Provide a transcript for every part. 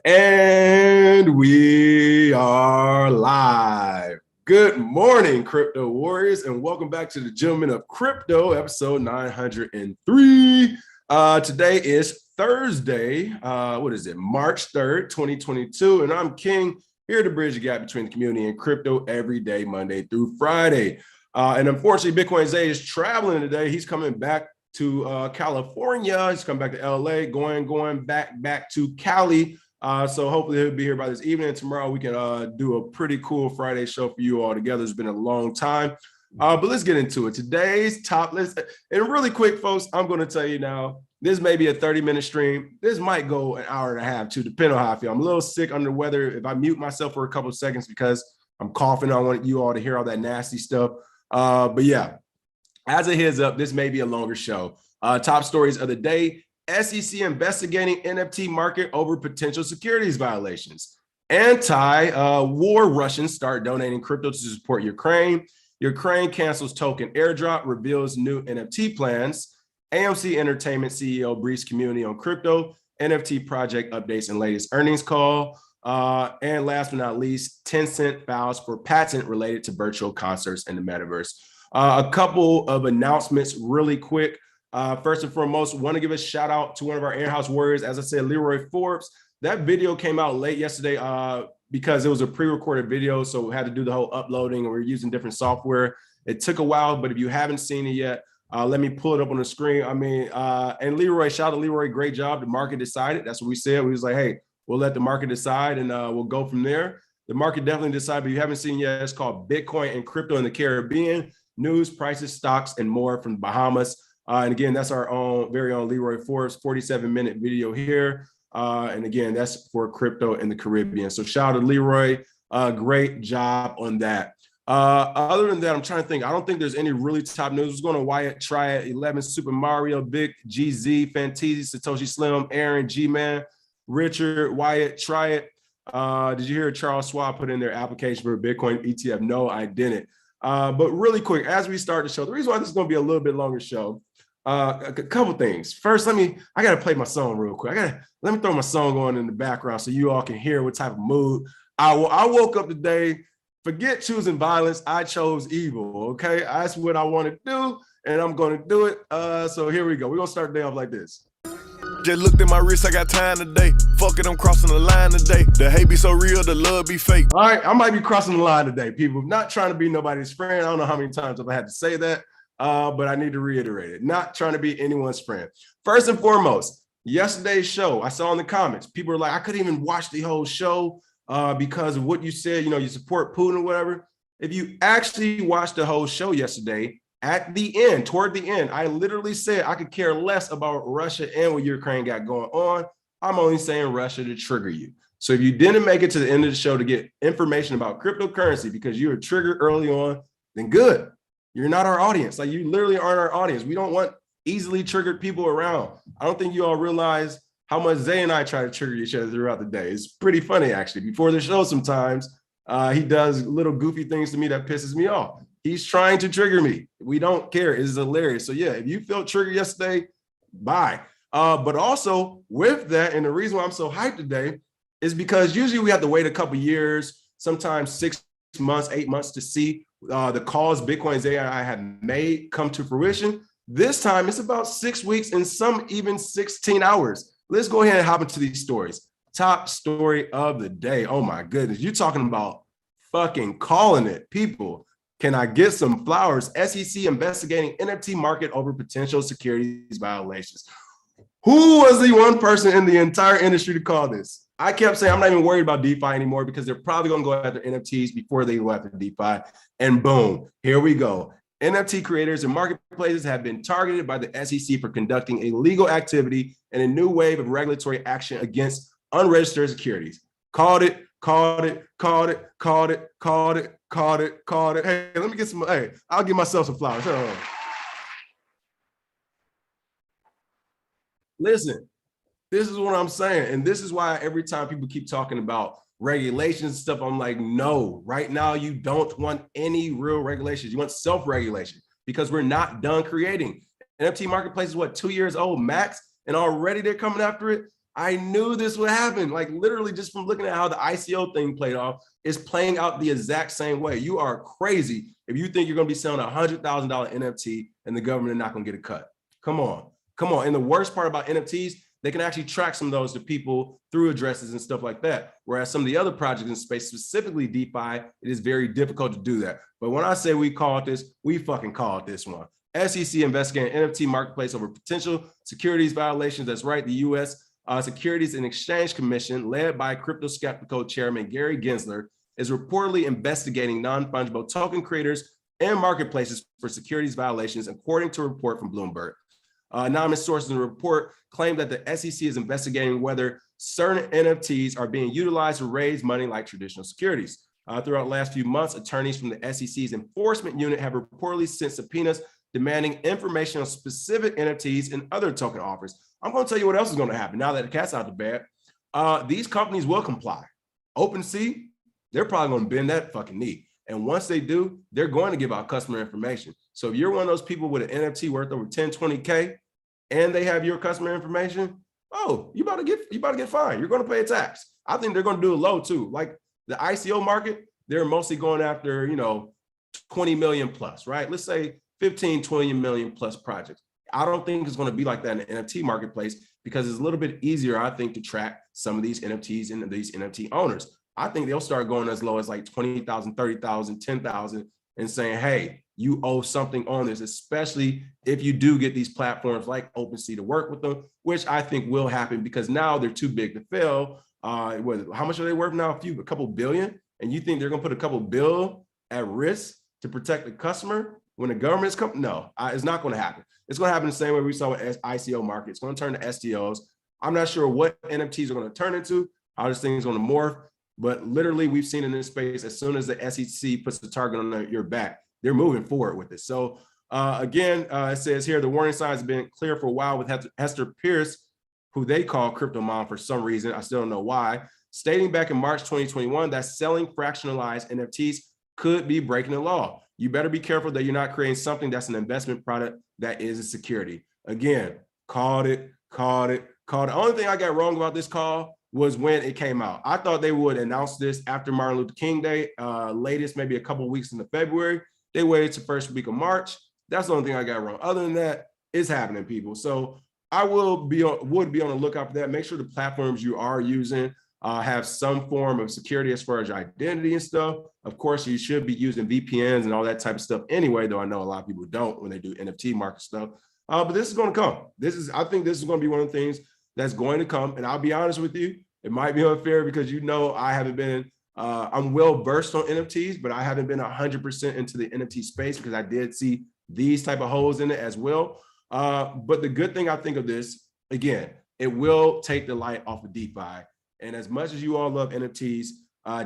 And we are live. Good morning, crypto warriors, and welcome back to the Gentlemen of Crypto, episode 903. Today is Thursday, March 3rd, 2022, and I'm King, here to bridge the gap between the community and crypto every day, Monday through Friday. And unfortunately, Bitcoin Zay is traveling today. He's coming back to California. He's coming back to LA, going back to Cali. So hopefully he'll be here by this evening. And tomorrow we can do a pretty cool Friday show for you all together. It's been a long time, but let's get into it. Today's top list, and really quick, folks, I'm going to tell you now, this may be a 30-minute stream. This might go an hour and a half too, depending on how I feel. I'm a little sick under the weather. If I mute myself for a couple of seconds because I'm coughing, I want you all to hear all that nasty stuff. But yeah, as a heads up, this may be a longer show. Top stories of the day. SEC investigating NFT market over potential securities violations. Anti-ware Russians start donating crypto to support Ukraine. Ukraine cancels token airdrop, reveals new NFT plans. AMC Entertainment CEO briefs community on crypto. NFT project updates and latest earnings call. And last but not least, Tencent files for patent related to virtual concerts in the metaverse. A couple of announcements really quick. First and foremost, want to give a shout out to one of our in-house warriors. As I said, Leroy Forbes. That video came out late yesterday because it was a pre-recorded video, so we had to do the whole uploading, and we're using different software. It took a while, but if you haven't seen it yet, let me pull it up on the screen. And Leroy, shout out to Leroy, great job. The market decided. That's what we said. We was like, hey, we'll let the market decide, and we'll go from there. The market definitely decided, but you haven't seen yet. It's called Bitcoin and Crypto in the Caribbean. News, prices, stocks, and more from the Bahamas. And again, that's our own very own Leroy Forbes 47-minute video here. And again, that's for crypto in the Caribbean. So shout out to Leroy. Great job on that. Other than that, I'm trying to think. I don't think there's any really top news. What's going on? Wyatt, Triad, 11, Super Mario, Big, GZ, Fanteezy, Satoshi Slim, Aaron, G-Man, Richard, Wyatt, Triad. Did you hear Charles Schwab put in their application for a Bitcoin ETF? No, I didn't. But really quick, as we start the show, the reason why this is going to be a little bit longer show, a couple things. First, I got to play my song real quick. Let me throw my song on in the background so you all can hear what type of mood. I woke up today, forget choosing violence, I chose evil, okay? That's what I want to do, and I'm going to do it. So here we go. We're going to start the day off like this. Just looked at my wrist, I got time today. Fuck it, I'm crossing the line today. The hate be so real, the love be fake. All right, I might be crossing the line today, people. Not trying to be nobody's friend. I don't know how many times I've had to say that, but I need to reiterate it. Not trying to be anyone's friend. First and foremost, yesterday's show, I saw in the comments, people were like, I couldn't even watch the whole show because of what you said, you support Putin or whatever. If you actually watched the whole show yesterday, at the end, toward the end, I literally said I could care less about Russia and what Ukraine got going on. I'm only saying Russia to trigger you. So if you didn't make it to the end of the show to get information about cryptocurrency because you were triggered early on, then good. You're not our audience. Like, you literally aren't our audience. We don't want easily triggered people around. I don't think you all realize how much Zay and I try to trigger each other throughout the day. It's pretty funny, actually. Before the show sometimes, he does little goofy things to me that pisses me off. He's trying to trigger me. We don't care. It's hilarious. So yeah, if you felt triggered yesterday, bye. But also with that, and the reason why I'm so hyped today is because usually we have to wait a couple years, sometimes 6 months, 8 months to see the calls Bitcoin Zay and I had made come to fruition. This time it's about 6 weeks and some even 16 hours. Let's go ahead and hop into these stories. Top story of the day. Oh my goodness. You're talking about fucking calling it, people. Can I get some flowers? SEC investigating NFT market over potential securities violations. Who was the one person in the entire industry to call this? I kept saying I'm not even worried about DeFi anymore because they're probably going to go after NFTs before they go after DeFi. And boom, here we go. NFT creators and marketplaces have been targeted by the SEC for conducting illegal activity and a new wave of regulatory action against unregistered securities. Called it. Hey, let me get some, I'll give myself some flowers. Listen, this is what I'm saying. And this is why every time people keep talking about regulations and stuff, I'm like, no, right now you don't want any real regulations. You want self-regulation because we're not done creating. NFT marketplace is what, 2 years old max? And already they're coming after it. I knew this would happen. Like literally just from looking at how the ICO thing played off, it's playing out the exact same way. You are crazy if you think you're going to be selling a $100,000 NFT and the government is not going to get a cut. Come on. And the worst part about NFTs, they can actually track some of those to people through addresses and stuff like that. Whereas some of the other projects in space, specifically DeFi, it is very difficult to do that. But when I say we called this, we fucking called this one. SEC investigating NFT marketplace over potential securities violations. That's right, the U.S. Securities and Exchange Commission, led by crypto skeptical chairman Gary Gensler, is reportedly investigating non-fungible token creators and marketplaces for securities violations, according to a report from Bloomberg. Anonymous sources in the report claim that the SEC is investigating whether certain NFTs are being utilized to raise money like traditional securities. Throughout the last few months, attorneys from the SEC's enforcement unit have reportedly sent subpoenas demanding information on specific NFTs and other token offers. I'm going to tell you what else is going to happen now that the cat's out the bag. These companies will comply. OpenSea, they're probably going to bend that fucking knee. And once they do, they're going to give out customer information. So if you're one of those people with an NFT worth over 10, 20K, and they have your customer information, oh, you about to get fined. You're going to pay a tax. I think they're going to do it low too. Like the ICO market, they're mostly going after, 20 million plus, right? Let's say 15, 20 million plus projects. I don't think it's going to be like that in the NFT marketplace because it's a little bit easier, I think, to track some of these NFTs and these NFT owners. I think they'll start going as low as like 20,000, 30,000, 10,000 and saying, hey, you owe something on this, especially if you do get these platforms like OpenSea to work with them, which I think will happen because now they're too big to fail. How much are they worth now? A couple billion? And you think they're going to put a couple bill at risk to protect the customer when the government's coming? No, it's not going to happen. It's going to happen the same way we saw with ICO market. It's going to turn to STOs. I'm not sure what NFTs are going to turn into, how this thing is going to morph, but literally we've seen in this space, as soon as the SEC puts the target on your back, they're moving forward with it. So again, it says here, the warning signs have been clear for a while with Hester Pierce, who they call Crypto Mom for some reason. I still don't know why, stating back in March 2021 that selling fractionalized NFTs could be breaking the law. You better be careful that you're not creating something that's an investment product that is a security. Again, called it. The only thing I got wrong about this call was when it came out. I thought they would announce this after Martin Luther King Day, latest maybe a couple of weeks into February. They waited to first week of March. That's the only thing I got wrong. Other than that, it's happening, people. So I would be on the lookout for that. Make sure the platforms you are using have some form of security as far as your identity and stuff. Of course, you should be using VPNs and all that type of stuff anyway, though I know a lot of people don't when they do NFT market stuff. But this is going to come. I think this is going to be one of the things that's going to come. And I'll be honest with you, it might be unfair because I haven't been, I'm well versed on NFTs, but I haven't been 100% into the NFT space because I did see these type of holes in it as well. But the good thing I think of this, again, it will take the light off of DeFi. And as much as you all love NFTs,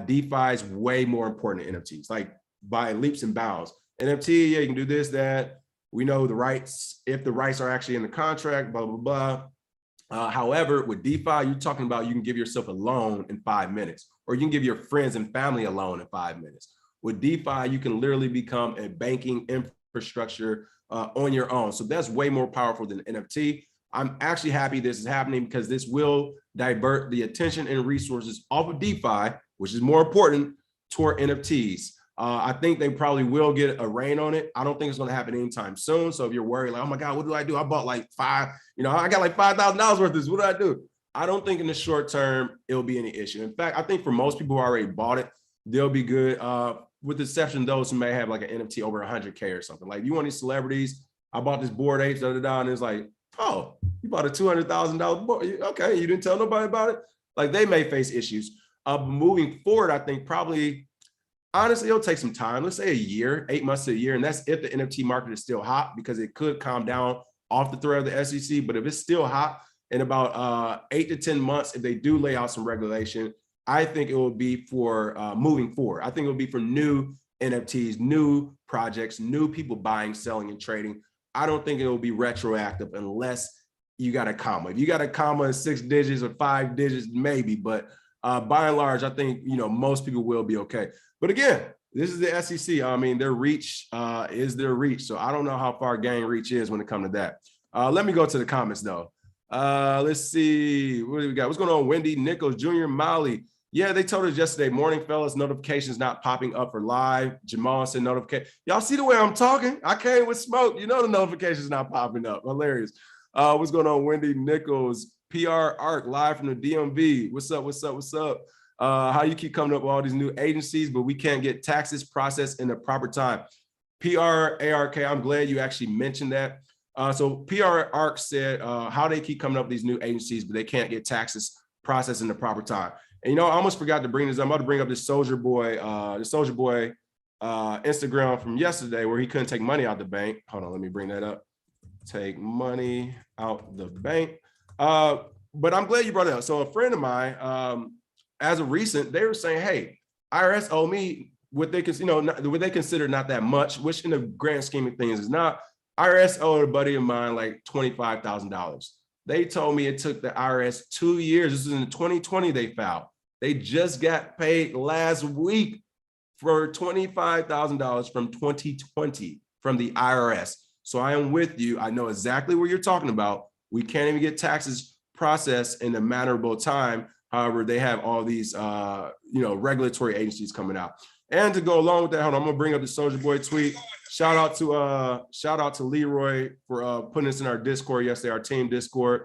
DeFi is way more important than NFTs, like by leaps and bounds. NFT, yeah, you can do this, that. We know the rights, if the rights are actually in the contract, blah, blah, blah. However, with DeFi, you're talking about you can give yourself a loan in 5 minutes, or you can give your friends and family a loan in 5 minutes. With DeFi, you can literally become a banking infrastructure on your own. So that's way more powerful than NFT. I'm actually happy this is happening because this will divert the attention and resources off of DeFi, which is more important, toward NFTs. I think they probably will get a rein on it. I don't think it's going to happen anytime soon. So if you're worried, like, oh my God, what do I do? I bought like I got like $5,000 worth of this. What do I do? I don't think in the short term, it'll be any issue. In fact, I think for most people who already bought it, they'll be good. With the exception of those who may have like an NFT over 100K or something. Like, you want these celebrities, I bought this Bored Apes, and it's like, oh, you bought a $200,000 board. Okay, you didn't tell nobody about it. Like, they may face issues. Moving forward, I think probably, honestly, it'll take some time. Let's say a year, 8 months to a year. And that's if the NFT market is still hot, because it could calm down off the threat of the SEC. But if it's still hot in about 8 to 10 months, if they do lay out some regulation, I think it will be for moving forward. I think it will be for new NFTs, new projects, new people buying, selling, and trading. I don't think it will be retroactive unless you got a comma. If you got a comma in 6 digits or 5 digits, maybe. But by and large, I think most people will be okay. But again, this is the SEC. I mean, their reach is their reach. So I don't know how far gang reach is when it comes to that. Let me go to the comments though. Let's see. What do we got? What's going on? Wendy, Nichols, Junior, Molly. Yeah, they told us yesterday, morning, fellas, notifications not popping up for live. Jamal said notification. Y'all see the way I'm talking? I came with smoke. You know the notifications not popping up. Hilarious. What's going on? Wendy, Nichols, PR Arc, live from the DMV. What's up? What's up? What's up? How you keep coming up with all these new agencies, but we can't get taxes processed in the proper time. PRARK, I'm glad you actually mentioned that. So PR Arc said how they keep coming up with these new agencies, but they can't get taxes processed in the proper time. And, you know, I almost forgot to bring this. I'm about to bring up this Soulja Boy Instagram from yesterday where he couldn't take money out the bank. Hold on, let me bring that up. Take money out the bank. But I'm glad you brought it up. So a friend of mine, as of recent, they were saying, hey, IRS owe me what they consider not that much, which in the grand scheme of things is not. IRS owed a buddy of mine like $25,000. They told me it took the IRS 2 years. This is in 2020 they filed. They just got paid last week for $25,000 from 2020 from the IRS. So I am with you. I know exactly what you're talking about. We can't even get taxes processed in a mannerable time. However, they have all these regulatory agencies coming out. And to go along with that, hold on, I'm gonna bring up the Soulja Boy tweet. Shout out to Leroy for putting this in our Discord yesterday, our team Discord.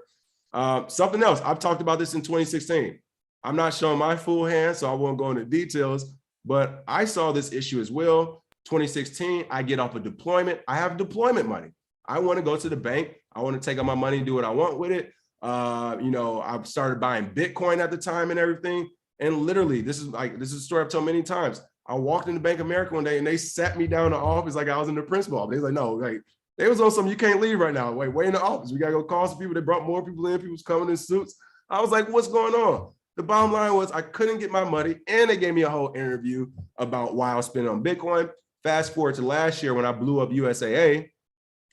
Something else, I've talked about this in 2016. I'm not showing my full hand, so I won't go into details, but I saw this issue as well. 2016, I get off a deployment. I have deployment money. I want to go to the bank. I want to take out my money, do what I want with it. I've started buying Bitcoin at the time and everything. And literally, this is a story I've told many times. I walked into Bank of America one day and they sat me down in the office like I was in the principal office. They was like, no, like they was on something, you can't leave right now. Wait in the office. We gotta go call some people. They brought more people in, people's coming in suits. I was like, what's going on? The bottom line was I couldn't get my money, and they gave me a whole interview about why I was spending on Bitcoin. Fast forward to last year when I blew up USAA,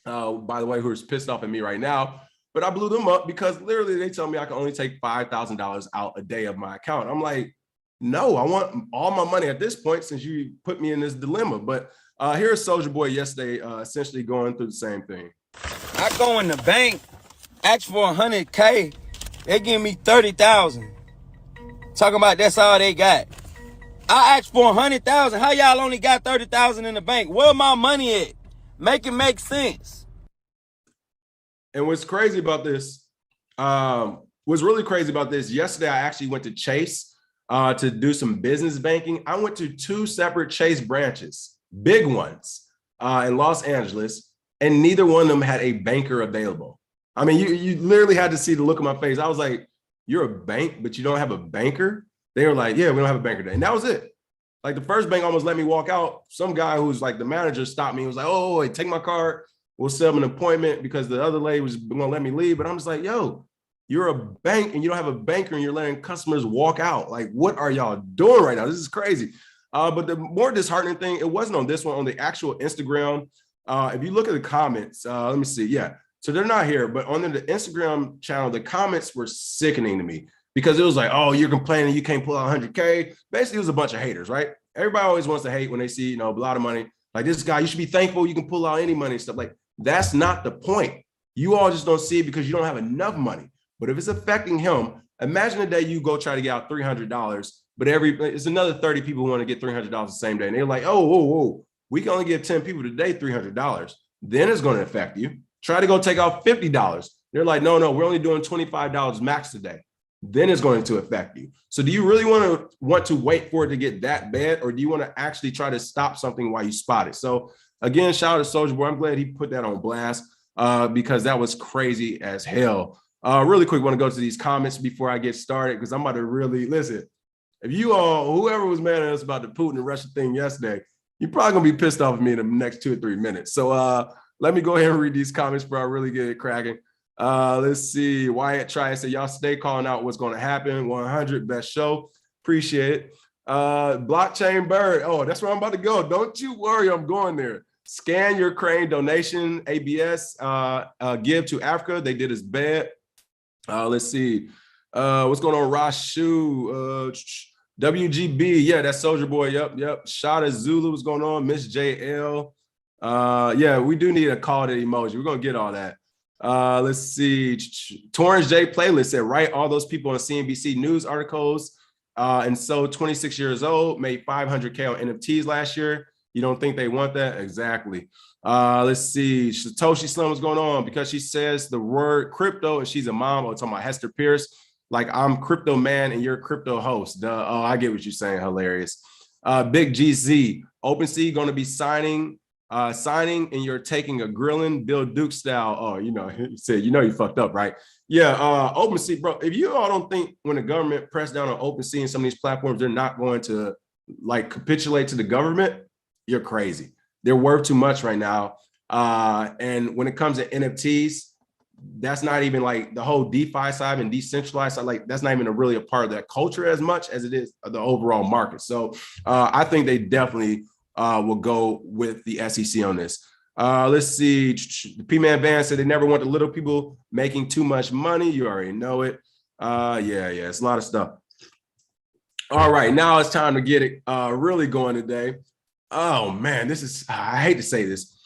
by the way, who's pissed off at me right now, but I blew them up because literally they told me I can only take $5,000 out a day of my account. I'm like, no, I want all my money at this point since you put me in this dilemma. But here's Soulja Boy yesterday essentially going through the same thing. I go in the bank, ask for 100K, they give me 30,000. Talking about that's all they got. I asked for 100,000. How y'all only got 30,000 in the bank? Where my money at? Make it make sense. And what's crazy about this, yesterday I actually went to Chase to do some business banking. I went to 2 separate Chase branches, big ones in Los Angeles, and neither one of them had a banker available. I mean, you literally had to see the look on my face. I was like, you're a bank, but you don't have a banker? They were like, yeah, we don't have a banker today. And that was it. Like the first bank almost let me walk out. Some guy who's like the manager stopped me. He was like, oh, wait, take my card. We'll set up an appointment because the other lady was gonna let me leave. But I'm just like, yo, you're a bank and you don't have a banker and you're letting customers walk out. Like, what are y'all doing right now? This is crazy. But the more disheartening thing, it wasn't on this one, on the actual Instagram. If you look at the comments, let me see. Yeah. So they're not here, but on the Instagram channel, the comments were sickening to me because it was like, oh, you're complaining you can't pull out 100K. Basically, it was a bunch of haters, right? Everybody always wants to hate when they see, a lot of money. Like this guy, you should be thankful you can pull out any money and stuff. Like, that's not the point. You all just don't see it because you don't have enough money. But if it's affecting him, imagine a day you go try to get out $300, but it's another 30 people who want to get $300 the same day. And they're like, oh, we can only give 10 people today $300. Then it's going to affect you. Try to go take out $50. They're like, no, we're only doing $25 max today. Then it's going to affect you. So do you really want to wait for it to get that bad? Or do you want to actually try to stop something while you spot it? So again, shout out to Soulja Boy. I'm glad he put that on blast because that was crazy as hell. Really quick, want to go to these comments before I get started because I'm about to really listen. If you all, whoever was mad at us about the Putin and Russia thing yesterday, you're probably going to be pissed off at me in the next 2 or 3 minutes. So let me go ahead and read these comments before I really get it cracking. Let's see. Wyatt Try said, y'all stay calling out what's going to happen. 100, best show. Appreciate it. Blockchain Bird. Oh, that's where I'm about to go. Don't you worry. I'm going there. Scan your crane donation. ABS. Give to Africa. They did his bad. Let's see. What's going on? Ross Shu. WGB. Yeah, that's Soulja Boy. Yep. Shada Zulu. What's going on? Miss JL. Yeah, we do need a call to emoji. We're going to get all that. Let's see. Torrance J playlist said, write all those people on CNBC News articles. And so 26 years old, made 500K on NFTs last year. You don't think they want that? Exactly. Let's see. Satoshi Slim, what's going on? Because she says the word crypto and she's a mom. Or talking about Hester Pierce. Like, I'm crypto man and you're a crypto host. Duh. Oh, I get what you're saying. Hilarious. Big GZ. OpenSea going to be signing and you're taking a grilling Bill Duke style. Oh, you know, he said, you know, you fucked up, right? Yeah, OpenSea, bro. If you all don't think when the government press down on OpenSea and some of these platforms, they're not going to like capitulate to the government, you're crazy. They're worth too much right now. And when it comes to NFTs, that's not even like the whole DeFi side and decentralized side. Like, that's not even really a part of that culture as much as it is the overall market. So I think they definitely will go with the SEC on this. Let's see. The P-Man Band said they never want the little people making too much money. You already know it. Yeah, it's a lot of stuff. All right, now it's time to get it really going today. Oh man, this is, I hate to say this.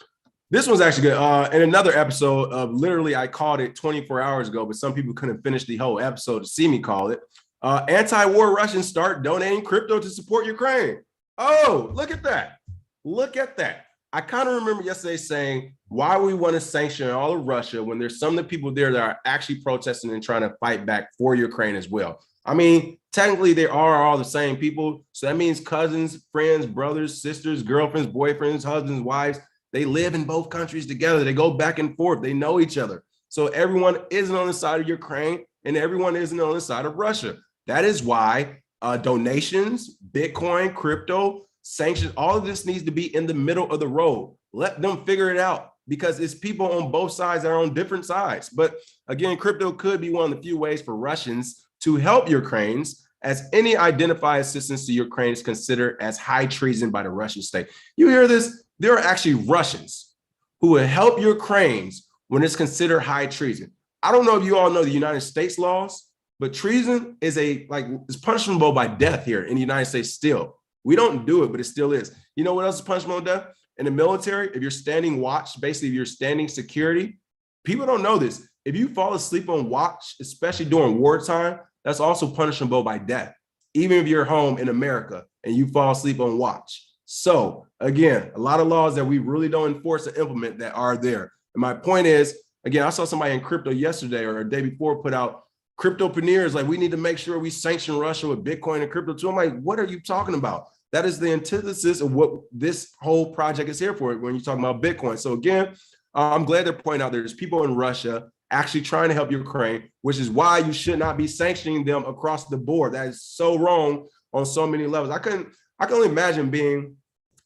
This one's actually good. In another episode of literally, I called it 24 hours ago, but some people couldn't finish the whole episode to see me call it. Anti-ware Russians start donating crypto to support Ukraine. Oh, look at that. Look at that. I kind of remember yesterday saying, why we want to sanction all of Russia when there's some of the people there that are actually protesting and trying to fight back for Ukraine as well. I mean, technically they are all the same people. So that means cousins, friends, brothers, sisters, girlfriends, boyfriends, husbands, wives. They live in both countries together. They go back and forth. They know each other. So everyone isn't on the side of Ukraine and everyone isn't on the side of Russia. That is why donations, Bitcoin, crypto, sanctions, all of this needs to be in the middle of the road. Let them figure it out because it's people on both sides that are on different sides. But again, crypto could be one of the few ways for Russians to help Ukrainians, as any identified assistance to Ukraine is considered as high treason by the Russian state. You hear this? There are actually Russians who will help Ukrainians when it's considered high treason. I don't know if you all know the United States laws, but treason is it's punishable by death here in the United States still. We don't do it, but it still is. You know what else is punishable by death? In the military, if you're standing watch, basically if you're standing security, people don't know this. If you fall asleep on watch, especially during wartime, that's also punishable by death, even if you're home in America and you fall asleep on watch. So again, a lot of laws that we really don't enforce and implement that are there. And my point is, again, I saw somebody in crypto yesterday or a day before put out cryptopreneurs, like, we need to make sure we sanction Russia with Bitcoin and crypto too. I'm like, what are you talking about? That is the antithesis of what this whole project is here for when you're talking about Bitcoin. So again, I'm glad they're pointing out there's people in Russia actually trying to help Ukraine, which is why you should not be sanctioning them across the board. That is so wrong on so many levels. I can only imagine being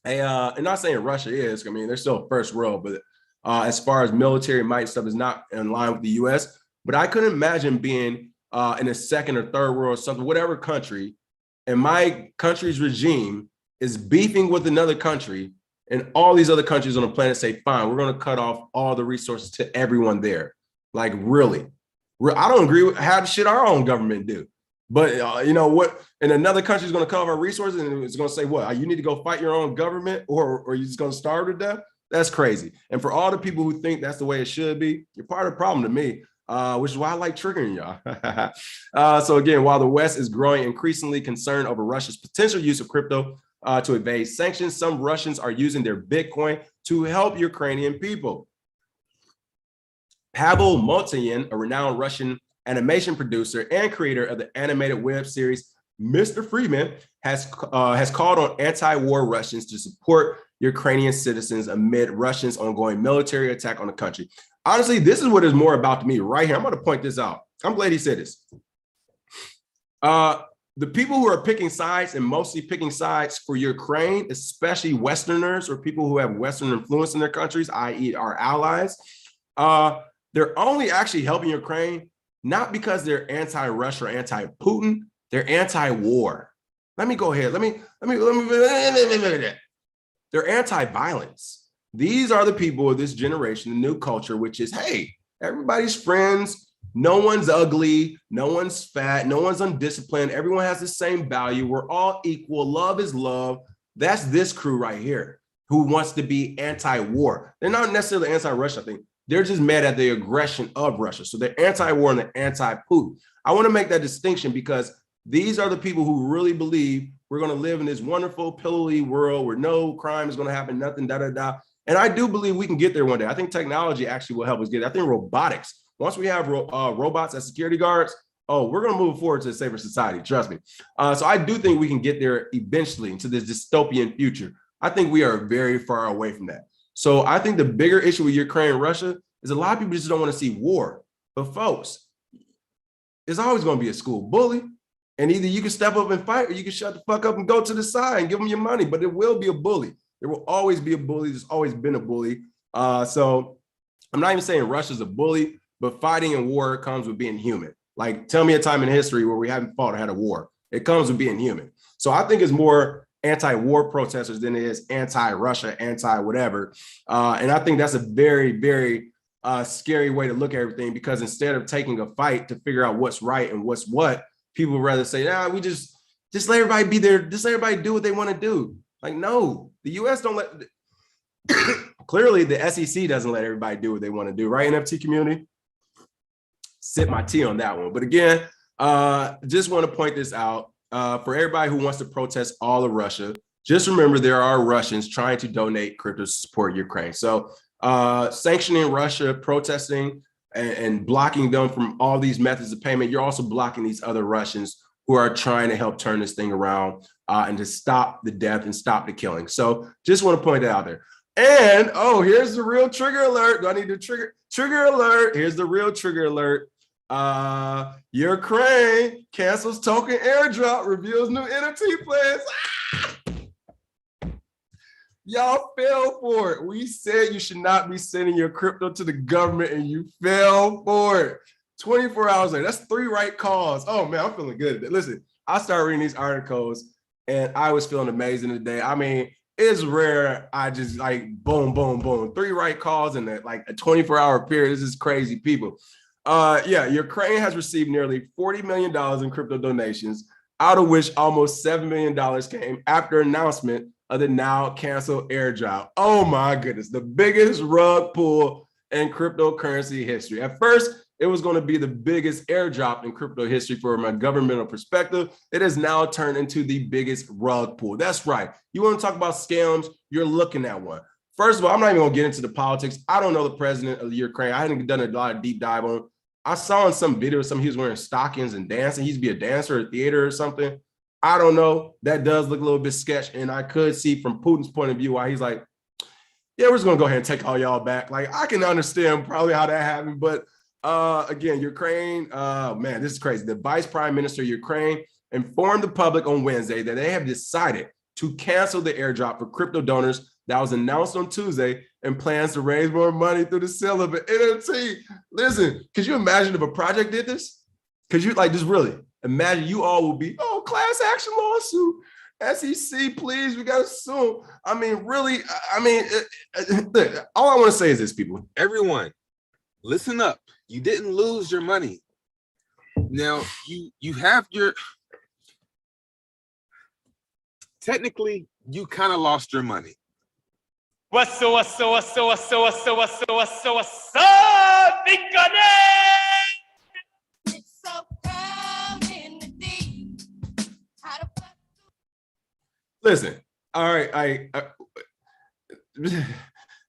and not saying Russia is, I mean, they're still first world, but as far as military might and stuff is not in line with the US, but I couldn't imagine being in a second or third world or something, whatever country, and my country's regime is beefing with another country, and all these other countries on the planet say, fine, we're going to cut off all the resources to everyone there. Like, really? I don't agree with how the shit our own government do. But you know what? And another country is going to cut off our resources and it's going to say, what? You need to go fight your own government, or you're just going to starve to death? That's crazy. And for all the people who think that's the way it should be, you're part of the problem to me, which is why I like triggering y'all. So again, while the West is growing increasingly concerned over Russia's potential use of crypto to evade sanctions, some Russians are using their Bitcoin to help Ukrainian people. Pavel Motayin, a renowned Russian animation producer and creator of the animated web series Mr. Freeman, has called on anti-war Russians to support Ukrainian citizens amid Russia's ongoing military attack on the country. Honestly, this is what is more about to me right here. I'm going to point this out. I'm glad he said this. The people who are picking sides, and mostly picking sides for Ukraine, especially Westerners or people who have Western influence in their countries, i.e. our allies, they're only actually helping Ukraine not because they're anti-Russia or anti-Putin, they're anti-war. Let me go ahead. They're anti-violence. These are the people of this generation, the new culture, which is, hey, everybody's friends. No one's ugly. No one's fat. No one's undisciplined. Everyone has the same value. We're all equal. Love is love. That's this crew right here who wants to be anti-war. They're not necessarily anti-Russia, I think. They're just mad at the aggression of Russia. So they're anti-war and they're anti-Putin. I want to make that distinction because these are the people who really believe we're going to live in this wonderful, pillowy world where no crime is going to happen, nothing, da-da-da. And I do believe we can get there one day. I think technology actually will help us get there. I think robotics, once we have robots as security guards, we're going to move forward to a safer society. Trust me. So I do think we can get there eventually into this dystopian future. I think we are very far away from that. So I think the bigger issue with Ukraine and Russia is a lot of people just don't want to see war. But folks, there's always going to be a school bully. And either you can step up and fight or you can shut the fuck up and go to the side and give them your money. But there will be a bully. There will always be a bully. There's always been a bully. So I'm not even saying Russia's a bully, but fighting in war comes with being human. Like, tell me a time in history where we haven't fought or had a war. It comes with being human. So I think it's more anti-war protesters than it is anti-Russia, anti-whatever. And I think that's a very, very scary way to look at everything, because instead of taking a fight to figure out what's right and what's what, people would rather say, we just let everybody be there. Just let everybody do what they want to do. Like, no, the US don't let, clearly the SEC doesn't let everybody do what they want to do, right? NFT community, sip my tea on that one. But again, just want to point this out for everybody who wants to protest all of Russia. Just remember, there are Russians trying to donate crypto to support Ukraine. So sanctioning Russia, protesting, and blocking them from all these methods of payment, you're also blocking these other Russians who are trying to help turn this thing around and to stop the death and stop the killing. So just want to point that out there. And here's the real trigger alert. Do I need to trigger alert? Here's the real trigger alert. Ukraine cancels token airdrop, reveals new NFT plans. Y'all fell for it. We said you should not be sending your crypto to the government, and you fell for it. 24 hours later, that's 3 right calls. Oh man, I'm feeling good. Listen, I started reading these articles and I was feeling amazing today. I mean, it's rare. I just like boom, boom, boom. 3 right calls in a 24-hour period. This is crazy, people. Ukraine has received nearly $40 million in crypto donations, out of which almost $7 million came after announcement of the now canceled airdrop. Oh my goodness, the biggest rug pull in cryptocurrency history. At first, it was going to be the biggest airdrop in crypto history from a governmental perspective. It has now turned into the biggest rug pull. That's right. You want to talk about scams? You're looking at one. First of all, I'm not even going to get into the politics. I don't know the president of Ukraine. I hadn't done a lot of deep dive on it. I saw in some video, he was wearing stockings and dancing. He used to be a dancer at theater or something. I don't know. That does look a little bit sketch. And I could see from Putin's point of view why he's like, yeah, we're just going to go ahead and take all y'all back. Like, I can understand probably how that happened. But again, Ukraine, man, this is crazy. The vice prime minister of Ukraine informed the public on Wednesday that they have decided to cancel the airdrop for crypto donors that was announced on Tuesday, and plans to raise more money through the sale of an NFT. Listen, could you imagine if a project did this? Could you just really imagine you all will be, class action lawsuit, SEC, please, we got to sue. I mean, really, all I want to say is this, people. Everyone, listen up. You didn't lose your money. Now, you have technically, you kind of lost your money. What's up, big gunny? Listen, all right, I don't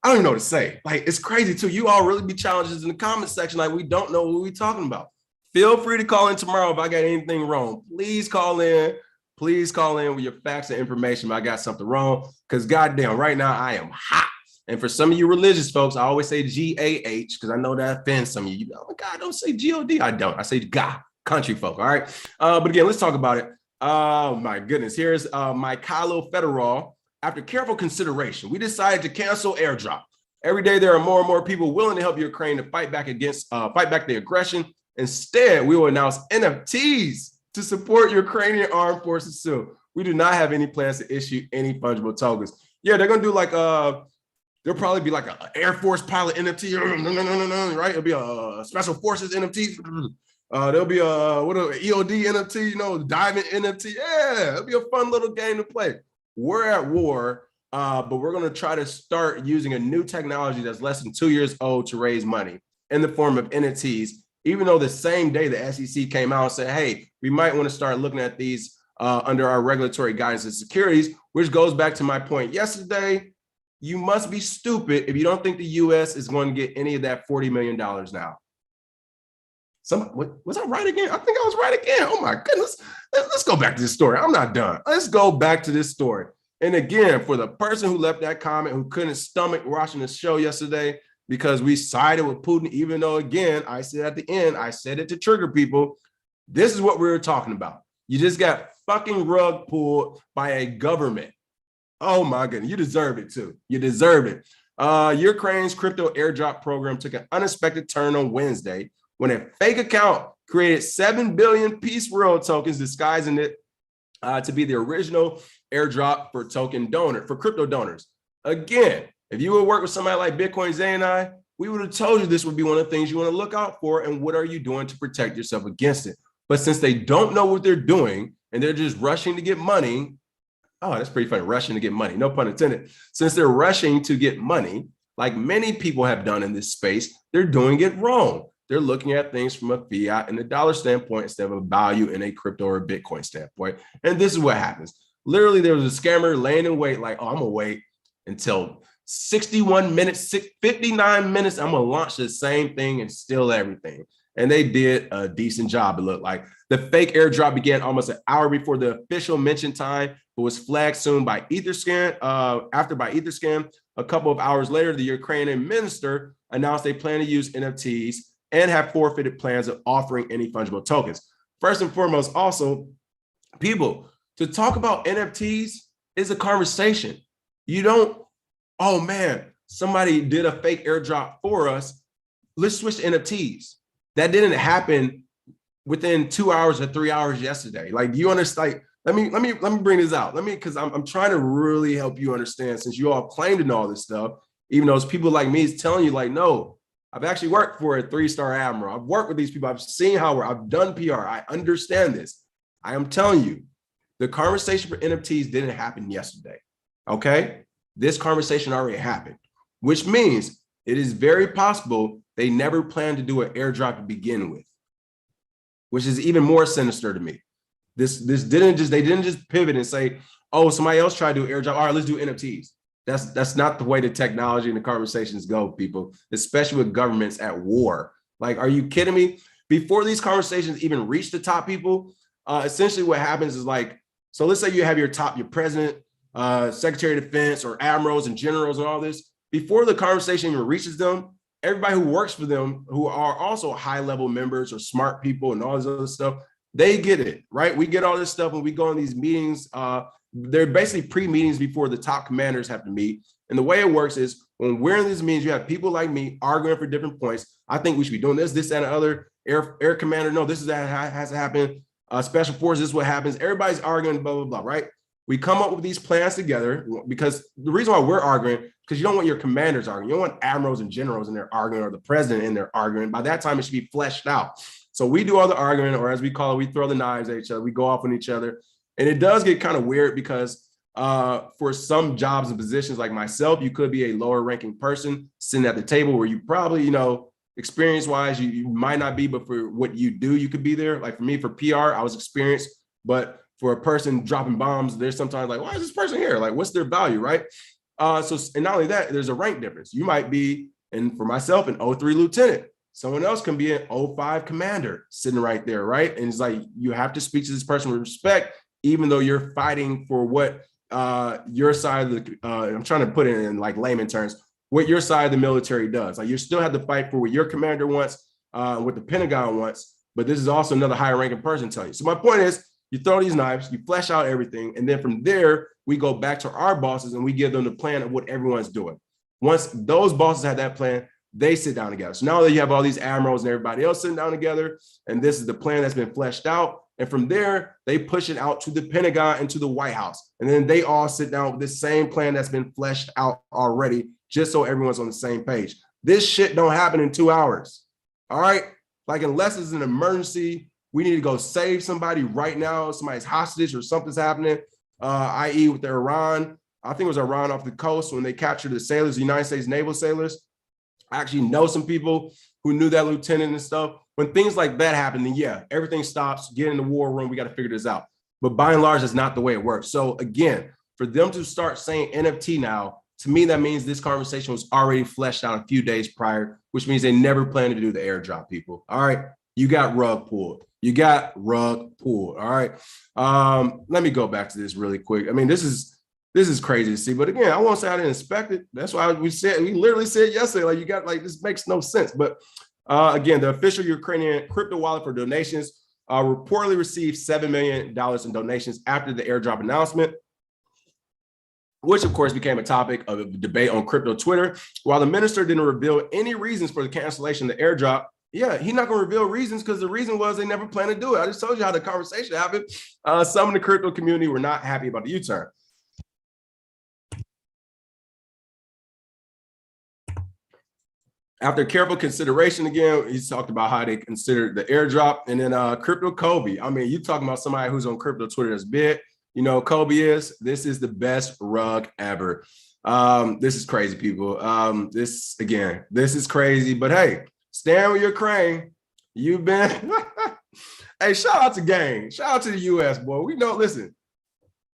even know what to say. Like, it's crazy too. You all really be challenged in the comment section. Like, we don't know what we're talking about. Feel free to call in tomorrow if I got anything wrong. Please call in. Please call in with your facts and information if I got something wrong. Because goddamn, right now I am hot. And for some of you religious folks, I always say G-A-H because I know that offends some of you. Oh my God, don't say G-O-D. I don't. I say God, country folk. All right. But again, let's talk about it. Oh my goodness. Here's my Kylo Federal. After careful consideration, we decided to cancel airdrop. Every day there are more and more people willing to help Ukraine to fight back the aggression. Instead, we will announce NFTs to support Ukrainian armed forces soon. We do not have any plans to issue any fungible tokens. Yeah, they're gonna do there'll probably be like an Air Force pilot NFT, right? It'll be a Special Forces NFT. There'll be a EOD NFT, diving NFT. Yeah, it'll be a fun little game to play. We're at war. but we're going to try to start using a new technology that's less than 2 years old to raise money in the form of NFTs, even though the same day the SEC came out and said, hey, we might want to start looking at these under our regulatory guidance and securities, which goes back to my point yesterday. You must be stupid if you don't think the US is going to get any of that $40 million now. Was I right again? I think I was right again. Oh my goodness. Let's go back to this story. I'm not done. Let's go back to this story. And again, for the person who left that comment who couldn't stomach watching the show yesterday because we sided with Putin, even though, again, I said at the end, I said it to trigger people. This is what we were talking about. You just got fucking rug pulled by a government. Oh my goodness, you deserve it too. You deserve it. Ukraine's crypto airdrop program took an unexpected turn on Wednesday when a fake account created 7 billion Peace World tokens, disguising it to be the original airdrop for crypto donors. Again, if you would work with somebody like Bitcoin Zay and I, we would have told you this would be one of the things you want to look out for and what are you doing to protect yourself against it. But since they don't know what they're doing and they're just rushing to get money, oh, that's pretty funny, rushing to get money, no pun intended. Since they're rushing to get money, like many people have done in this space, they're doing it wrong. They're looking at things from a fiat and a dollar standpoint instead of a value in a crypto or Bitcoin standpoint. And this is what happens. Literally, there was a scammer laying in wait, like, oh, I'm gonna wait until 61 minutes, 59 minutes, I'm gonna launch the same thing and steal everything. And they did a decent job, it looked like. The fake airdrop began almost an hour before the official mention time, but was flagged soon by Etherscan. After by Etherscan, a couple of hours later, the Ukrainian minister announced they plan to use NFTs and have forfeited plans of offering any fungible tokens. First and foremost, also, people, to talk about NFTs is a conversation. You don't, oh man, somebody did a fake airdrop for us. Let's switch to NFTs. That didn't happen within 2 hours or 3 hours yesterday. Like, you understand? Like, let me bring this out. Because I'm trying to really help you understand, since you all claim to know all this stuff, even though it's people like me is telling you, like, no, I've actually worked for a 3-star admiral. I've worked with these people. I've seen how I've done PR. I understand this. I am telling you, the conversation for NFTs didn't happen yesterday. Okay? This conversation already happened, which means it is very possible they never planned to do an airdrop to begin with, which is even more sinister to me. They didn't just pivot and say, oh, somebody else tried to do airdrop. All right, let's do NFTs. That's not the way the technology and the conversations go, people, especially with governments at war. Like, are you kidding me? Before these conversations even reach the top people, essentially what happens is, like, so let's say you have your president, secretary of defense, or admirals and generals and all this. Before the conversation even reaches them, everybody who works for them, who are also high-level members or smart people and all this other stuff, they get it, right? We get all this stuff when we go on these meetings. They're basically pre-meetings before the top commanders have to meet. And the way it works is, when we're in these meetings, you have people like me arguing for different points. I think we should be doing this, and the other. Air commander, no, this is that has to happen. Special forces, this is what happens. Everybody's arguing, blah, blah, blah, right? We come up with these plans together, because the reason why we're arguing, because you don't want your commanders arguing. You don't want admirals and generals in there arguing, or the president in there arguing. By that time, it should be fleshed out. So we do all the arguing, or as we call it, we throw the knives at each other. We go off on each other. And it does get kind of weird because for some jobs and positions like myself, you could be a lower ranking person sitting at the table where you probably, experience wise, you might not be, but for what you do, you could be there. Like for me, for PR, I was experienced, but for a person dropping bombs, there's sometimes like, why is this person here? Like, what's their value, right? And not only that, there's a rank difference. You might be, and for myself, an 03 lieutenant. Someone else can be an 05 commander sitting right there, right? And it's like, you have to speak to this person with respect, even though you're fighting for what your side of the, I'm trying to put it in like layman terms, what your side of the military does. Like, you still have to fight for what your commander wants, what the Pentagon wants, but this is also another higher ranking person telling you. So my point is, you throw these knives, you flesh out everything, and then from there, we go back to our bosses and we give them the plan of what everyone's doing. Once those bosses have that plan, they sit down together. So now that you have all these admirals and everybody else sitting down together, and this is the plan that's been fleshed out, and from there, they push it out to the Pentagon and to the White House. And then they all sit down with the same plan that's been fleshed out already, just so everyone's on the same page. This shit don't happen in 2 hours. All right? Like, unless it's an emergency, we need to go save somebody right now, somebody's hostage or something's happening, i.e. with the Iran I think it was around off the coast when they captured the sailors, the United States naval sailors. I actually know some people who knew that lieutenant and stuff. When things like that happen, then yeah, everything stops, get in the war room, we got to figure this out. But by and large, that's not the way it works. So again, for them to start saying NFT now, to me, that means this conversation was already fleshed out a few days prior, which means they never planned to do the airdrop, people. All right, you got rug pulled. You got rug pulled. All right. Let me go back to this really quick. I mean, this is crazy to see. But again, I won't say I didn't expect it. That's why we literally said yesterday, like, you got, like, this makes no sense. But again, the official Ukrainian crypto wallet for donations reportedly received $7 million in donations after the airdrop announcement, which of course became a topic of a debate on crypto Twitter. While the minister didn't reveal any reasons for the cancellation of the airdrop, yeah, he's not going to reveal reasons because the reason was they never planned to do it. I just told you how the conversation happened. Some in the crypto community were not happy about the U-turn. After careful consideration, again, he's talked about how they considered the airdrop. And then crypto Kobe. I mean, you talking about somebody who's on crypto Twitter that's big. You know, Kobe this is the best rug ever. This is crazy, people. This is crazy. But hey, stand with your crane. You've been, hey, shout out to gang. Shout out to the US, boy. We know, listen,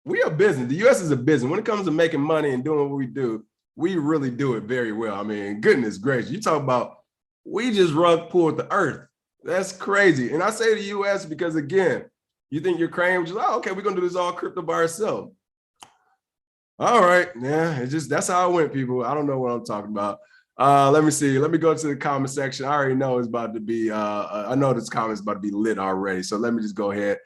we are business. The US is a business. When it comes to making money and doing what we do, we really do it very well. I mean, goodness gracious. You talk about, we just rug pulled the earth. That's crazy. And I say the US because, again, you think your crane was just, oh, okay, we're going to do this all crypto by ourselves. All right. Yeah, that's how it went, people. I don't know what I'm talking about. Let me see. Let me go to the comment section. I already know it's about to be, I know this comment's about to be lit already. So let me just go ahead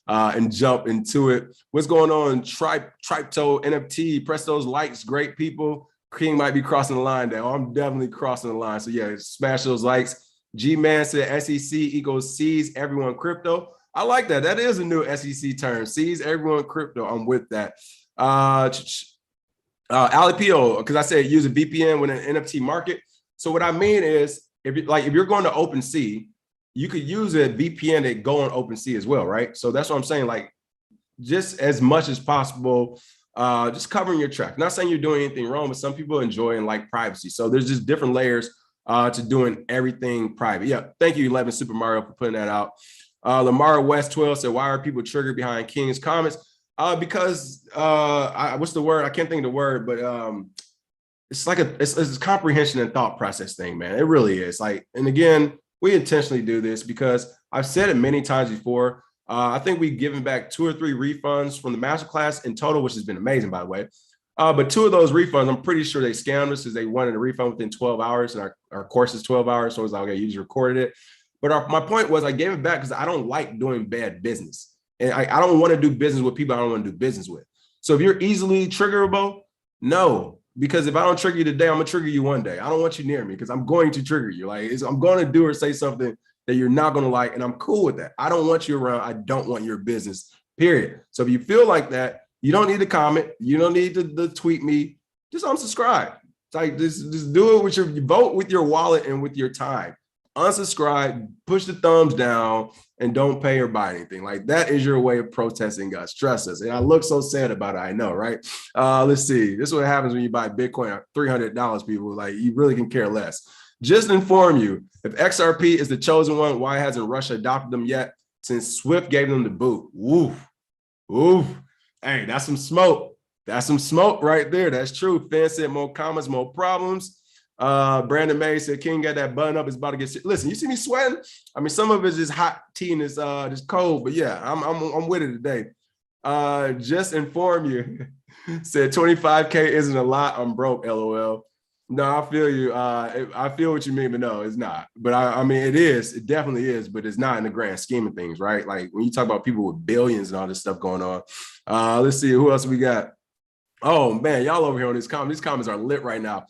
and jump into it. What's going on? Tripto NFT, press those likes, great people. King might be crossing the line there. Oh, I'm definitely crossing the line. So yeah, smash those likes. G-Man said SEC equals seize everyone crypto. I like that. That is a new SEC term. Seize everyone crypto. I'm with that. Alipio, because I said use a VPN with an NFT market. So what I mean is, if you're going to OpenSea, you could use a VPN that go on OpenSea as well, right? So that's what I'm saying. Like, just as much as possible, just covering your track. Not saying you're doing anything wrong, but some people enjoy and like privacy. So there's just different layers to doing everything private. Yeah, thank you, 11 Super Mario, for putting that out. Lamar West 12 said, why are people triggered behind King's comments? Because what's the word? I can't think of the word, but it's like it's a comprehension and thought process thing, man. It really is. Like, and again, we intentionally do this because I've said it many times before. I think we've given back 2 or 3 refunds from the masterclass in total, which has been amazing, by the way. But 2 of those refunds, I'm pretty sure they scammed us because they wanted a refund within 12 hours, and our course is 12 hours. So it was like, okay, you just recorded it. But my point was, I gave it back because I don't like doing bad business. And I don't want to do business with people I don't want to do business with. So if you're easily triggerable, no. Because if I don't trigger you today, I'm going to trigger you one day. I don't want you near me because I'm going to trigger you. Like, I'm going to do or say something that you're not going to like, and I'm cool with that. I don't want you around. I don't want your business, period. So if you feel like that, you don't need to comment. You don't need to tweet me. Just unsubscribe. It's like, just do it with your vote with your wallet and with your time. Unsubscribe, push the thumbs down, and don't pay or buy anything. Like, that is your way of protesting us. Trust us. And I look so sad about it. I know, right? Let's see. This is what happens when you buy Bitcoin at $300, people. Like, you really can care less. Just inform you, if XRP is the chosen one, why hasn't Russia adopted them yet? Since Swift gave them the boot. Woof. Oof. Hey, that's some smoke. That's some smoke right there. That's true. Fan said more comments, more problems. Brandon May said, King got that button up. It's about to get, listen, you see me sweating? I mean, some of it's just hot tea and it's just cold, but yeah, I'm with it today. Just inform you. Said 25K isn't a lot. I'm broke, LOL. No, I feel you. I feel what you mean, but no, it's not. But I mean, it is. It definitely is, but it's not in the grand scheme of things, right? Like, when you talk about people with billions and all this stuff going on. Let's see, who else we got? Oh, man, y'all over here on these comments. These comments are lit right now.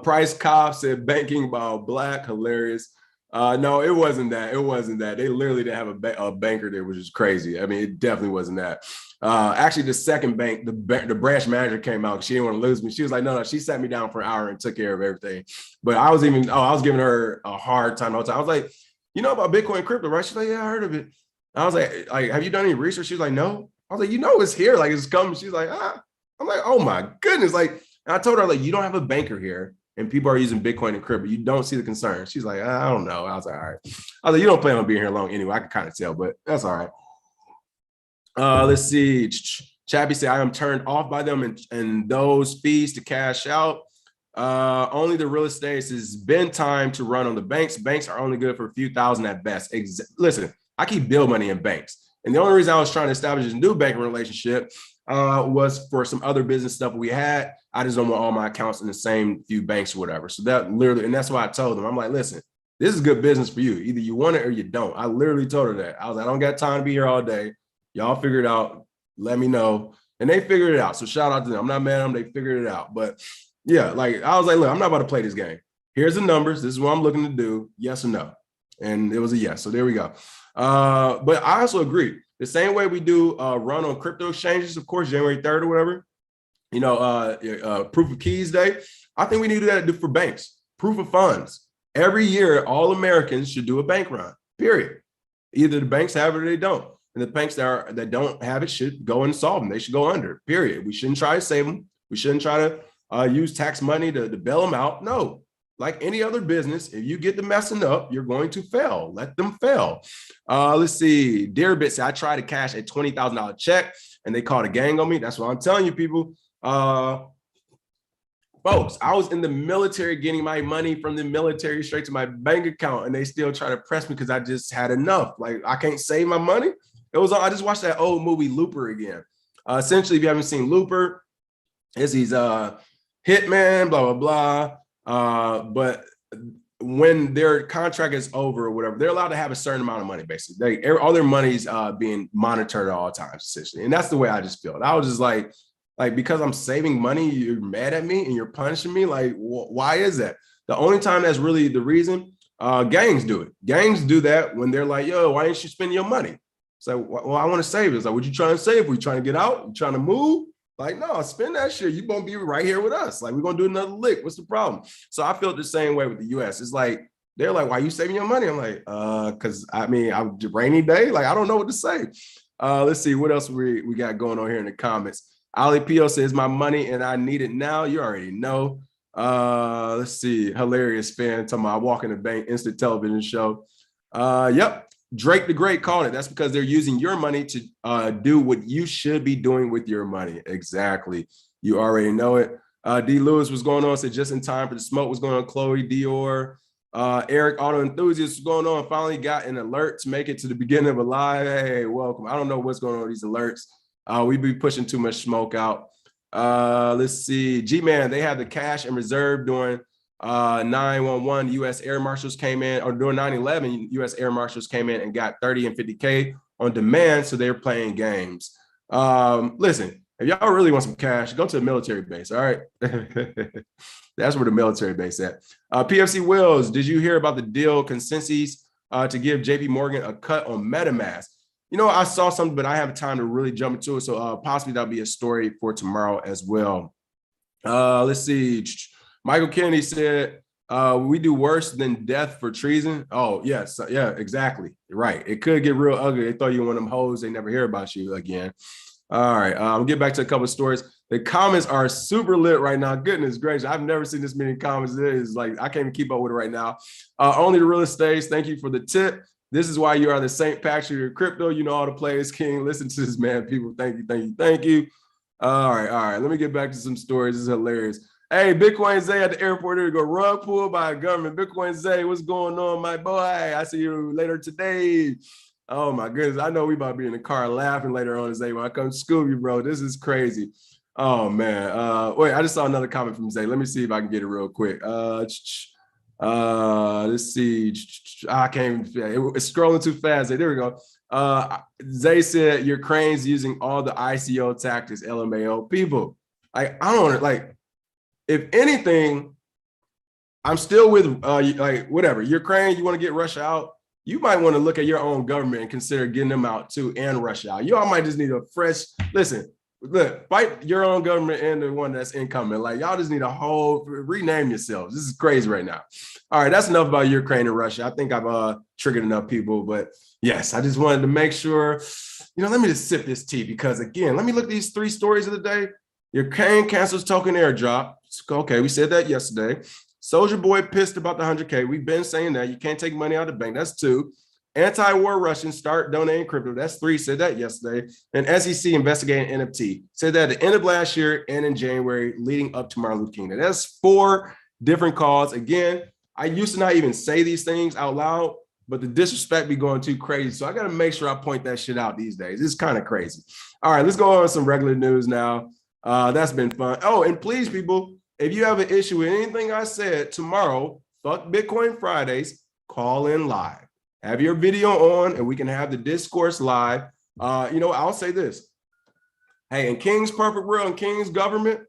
Price Cobb said banking while black, hilarious. No, it wasn't that. It wasn't that. They literally didn't have a banker there, which is crazy. I mean, it definitely wasn't that. Actually, the second bank, the branch manager came out. She didn't want to lose me. She was like, no, she sat me down for an hour and took care of everything. But I was giving her a hard time the whole time. I was like, you know about Bitcoin and crypto, right? She's like, yeah, I heard of it. I was like, have you done any research? She was like, no. I was like, you know, it's here. Like, it's coming. She's like, I'm like, oh my goodness. Like, and I told her, like, you don't have a banker here and people are using Bitcoin and crypto. You don't see the concern. She's like, I don't know. I was like, all right. I was like, you don't plan on being here long anyway. I can kind of tell, but that's all right. Let's see. Chappie said, I am turned off by them and those fees to cash out. Only the real estate has been time to run on the banks. Banks are only good for a few thousand at best. Listen, I keep bill money in banks. And the only reason I was trying to establish this new banking relationship was for some other business stuff we had. I just don't want all my accounts in the same few banks or whatever. So that literally, and that's why I told them, I'm like, listen, this is good business for you. Either you want it or you don't. I literally told her that. I was like, I don't got time to be here all day. Y'all figure it out. Let me know. And they figured it out. So shout out to them. I'm not mad at them. They figured it out. But yeah, like I was like, look, I'm not about to play this game. Here's the numbers. This is what I'm looking to do. Yes or no. And it was a yes. So there we go. But I also agree. The same way we do run on crypto exchanges, of course, January 3rd or whatever, you know, proof of keys day. I think we need to do that for banks. Proof of funds. Every year, all Americans should do a bank run, period. Either the banks have it or they don't. And the banks that don't have it should go and solve them. They should go under, period. We shouldn't try to save them. We shouldn't try to use tax money to bail them out. No, like any other business, if you get them messing up, you're going to fail. Let them fail. Let's see. Dearbit said, I tried to cash a $20,000 check and they called a gang on me. That's what I'm telling you, people. Folks, I was in the military getting my money from the military straight to my bank account and they still try to press me because I just had enough. Like, I can't save my money. I just watched that old movie Looper again. Essentially, if you haven't seen Looper, he's hitman, blah, blah, blah. But when their contract is over or whatever, they're allowed to have a certain amount of money, basically. All their money's being monitored at all times, essentially. And that's the way I just feel. I was just like, because I'm saving money, you're mad at me and you're punishing me? Like, why is that? The only time that's really the reason, gangs do it. Gangs do that when they're like, yo, why ain't you spending your money? It's like, well, I want to save it. It's like, what you trying to save? We trying to get out? You trying to move? Like, no, spend that shit. You're going to be right here with us. Like, we're going to do another lick. What's the problem? So I felt the same way with the US. It's like, they're like, why are you saving your money? I'm like, because I'm rainy day. Like, I don't know what to say. Let's see what else we got going on here in the comments. Ali Pio says, my money and I need it now. You already know. Let's see. Hilarious fan talking about I walk in the bank, instant television show. Yep. Drake the Great called it. That's because they're using your money to do what you should be doing with your money. Exactly. You already know it. D. Lewis was going on. Said just in time for the smoke was going on. Chloe Dior. Eric Auto Enthusiast was going on. Finally got an alert to make it to the beginning of a live. Hey, welcome. I don't know what's going on with these alerts. We be pushing too much smoke out. Let's see. G-Man, they have the cash and reserve during 911 U.S. Air Marshals came in, or during 9/11, U.S. Air Marshals came in and got 30 and 50K on demand, so they're playing games. Listen, if y'all really want some cash, go to the military base, all right? That's where the military base at. PFC Wills, did you hear about the deal consensus to give JP Morgan a cut on MetaMask? You know, I saw something, but I haven't time to really jump into it, so possibly that'll be a story for tomorrow as well. Let's see. Michael Kennedy said, we do worse than death for treason. Oh, yes. Yeah, exactly. Right. It could get real ugly. They thought you were one of them hoes. They never hear about you again. All right. I'll get back to a couple of stories. The comments are super lit right now. Goodness gracious. I've never seen this many comments. It is like, I can't even keep up with it right now. Only the real estate. Thank you for the tip. This is why you are the St. Patrick of crypto. You know all the players, King. Listen to this, man. People, thank you, thank you, thank you. All right. Let me get back to some stories. This is hilarious. Hey, Bitcoin Zay at the airport. There we go. Rug pulled by a government. Bitcoin Zay, what's going on, my boy? I see you later today. Oh, my goodness. I know we about to be in the car laughing later on, Zay, when I come scoop you, bro. This is crazy. Oh, man. Wait, I just saw another comment from Zay. Let me see if I can get it real quick. Let's see. I can't even, it's scrolling too fast. There we go. Zay said, your crane's using all the ICO tactics, LMAO. People, I don't like, if anything, I'm still with like whatever. Ukraine, you want to get Russia out, you might want to look at your own government and consider getting them out too, and Russia out. You all might just need a fresh, listen, look, fight your own government and the one that's incoming. Like, y'all just need a whole, rename yourselves. This is crazy right now. All right, that's enough about Ukraine and Russia. I think I've triggered enough people, but yes, I just wanted to make sure, let me just sip this tea because again, let me look at these 3 stories of the day. Ukraine cancels token airdrop. Okay, we said that yesterday. Soulja Boy pissed about the 100K. We've been saying that. You can't take money out of the bank. That's 2. Anti-ware Russians start donating crypto. That's 3. Said that yesterday. And SEC investigating NFT. Said that at the end of last year and in January, leading up to Martin Luther King. Now, that's 4 different calls. Again, I used to not even say these things out loud, but the disrespect be going too crazy. So I got to make sure I point that shit out these days. It's kind of crazy. All right, let's go on some regular news now. That's been fun. Oh, and please, people, if you have an issue with anything I said tomorrow, fuck Bitcoin Fridays, call in live. Have your video on and we can have the discourse live. I'll say this. Hey, in King's perfect world and King's government,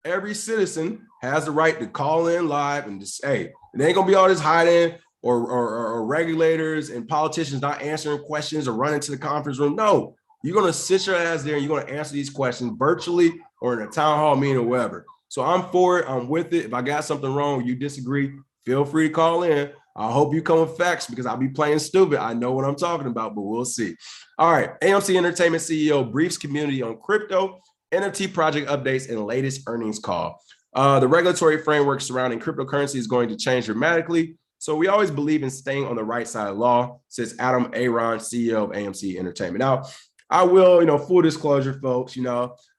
every citizen has the right to call in live and just, hey, it ain't gonna be all this hiding or regulators and politicians not answering questions or running to the conference room. No, you're gonna sit your ass there and you're gonna answer these questions virtually or in a town hall meeting or whatever. So I'm for it, I'm with it. If I got something wrong or you disagree, feel free to call in. I hope you come with facts because I'll be playing stupid. I know what I'm talking about, but we'll see. All right, AMC Entertainment CEO briefs community on crypto, NFT project updates, and latest earnings call. The regulatory framework surrounding cryptocurrency is going to change dramatically. So we always believe in staying on the right side of law, says Adam Aaron, CEO of AMC Entertainment. Now, I will, full disclosure, folks,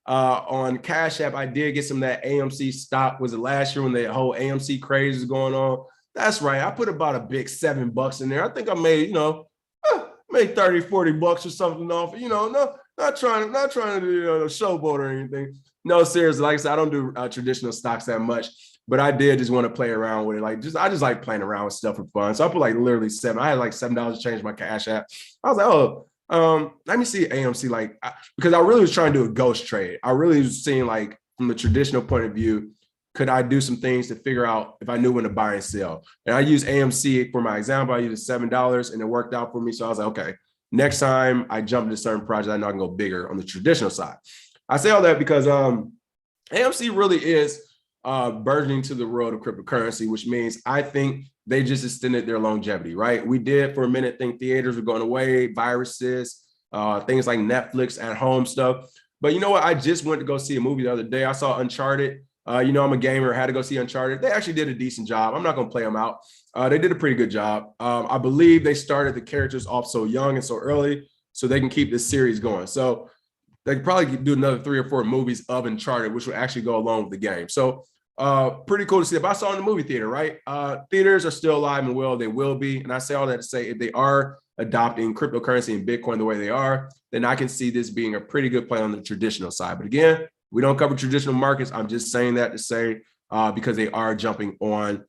on Cash App, I did get some of that AMC stock. Was it last year when the whole AMC craze was going on? That's right. I put about a big $7 in there. I think I made, made 30, 40 bucks or something off, not trying to do showboat or anything. No, seriously, like I said, I don't do traditional stocks that much, but I did just want to play around with it. I just like playing around with stuff for fun. So I put literally $7. I had $7 to change my Cash App. I was like, let me see AMC, because I really was trying to do a ghost trade. I really was seeing from the traditional point of view, could I do some things to figure out if I knew when to buy and sell? And I used AMC for my example. I used $7 and it worked out for me. So I was like, okay, next time I jump into certain projects, I know I can go bigger on the traditional side. I say all that because AMC really is burgeoning to the world of cryptocurrency, which means I think they just extended their longevity, right? We did for a minute think theaters were going away, viruses, things like Netflix at home stuff. But you know what? I just went to go see a movie the other day. I saw Uncharted. I'm a gamer, had to go see Uncharted. They actually did a decent job. I'm not going to play them out. They did a pretty good job. I believe they started the characters off so young and so early so they can keep this series going. So they could probably do another 3 or 4 movies of Uncharted, which will actually go along with the game. So pretty cool to see. If I saw in the movie theater, right? Theaters are still alive and well. They will be. And I say all that to say if they are adopting cryptocurrency and Bitcoin the way they are, then I can see this being a pretty good play on the traditional side. But again, we don't cover traditional markets. I'm just saying that to say because they are jumping on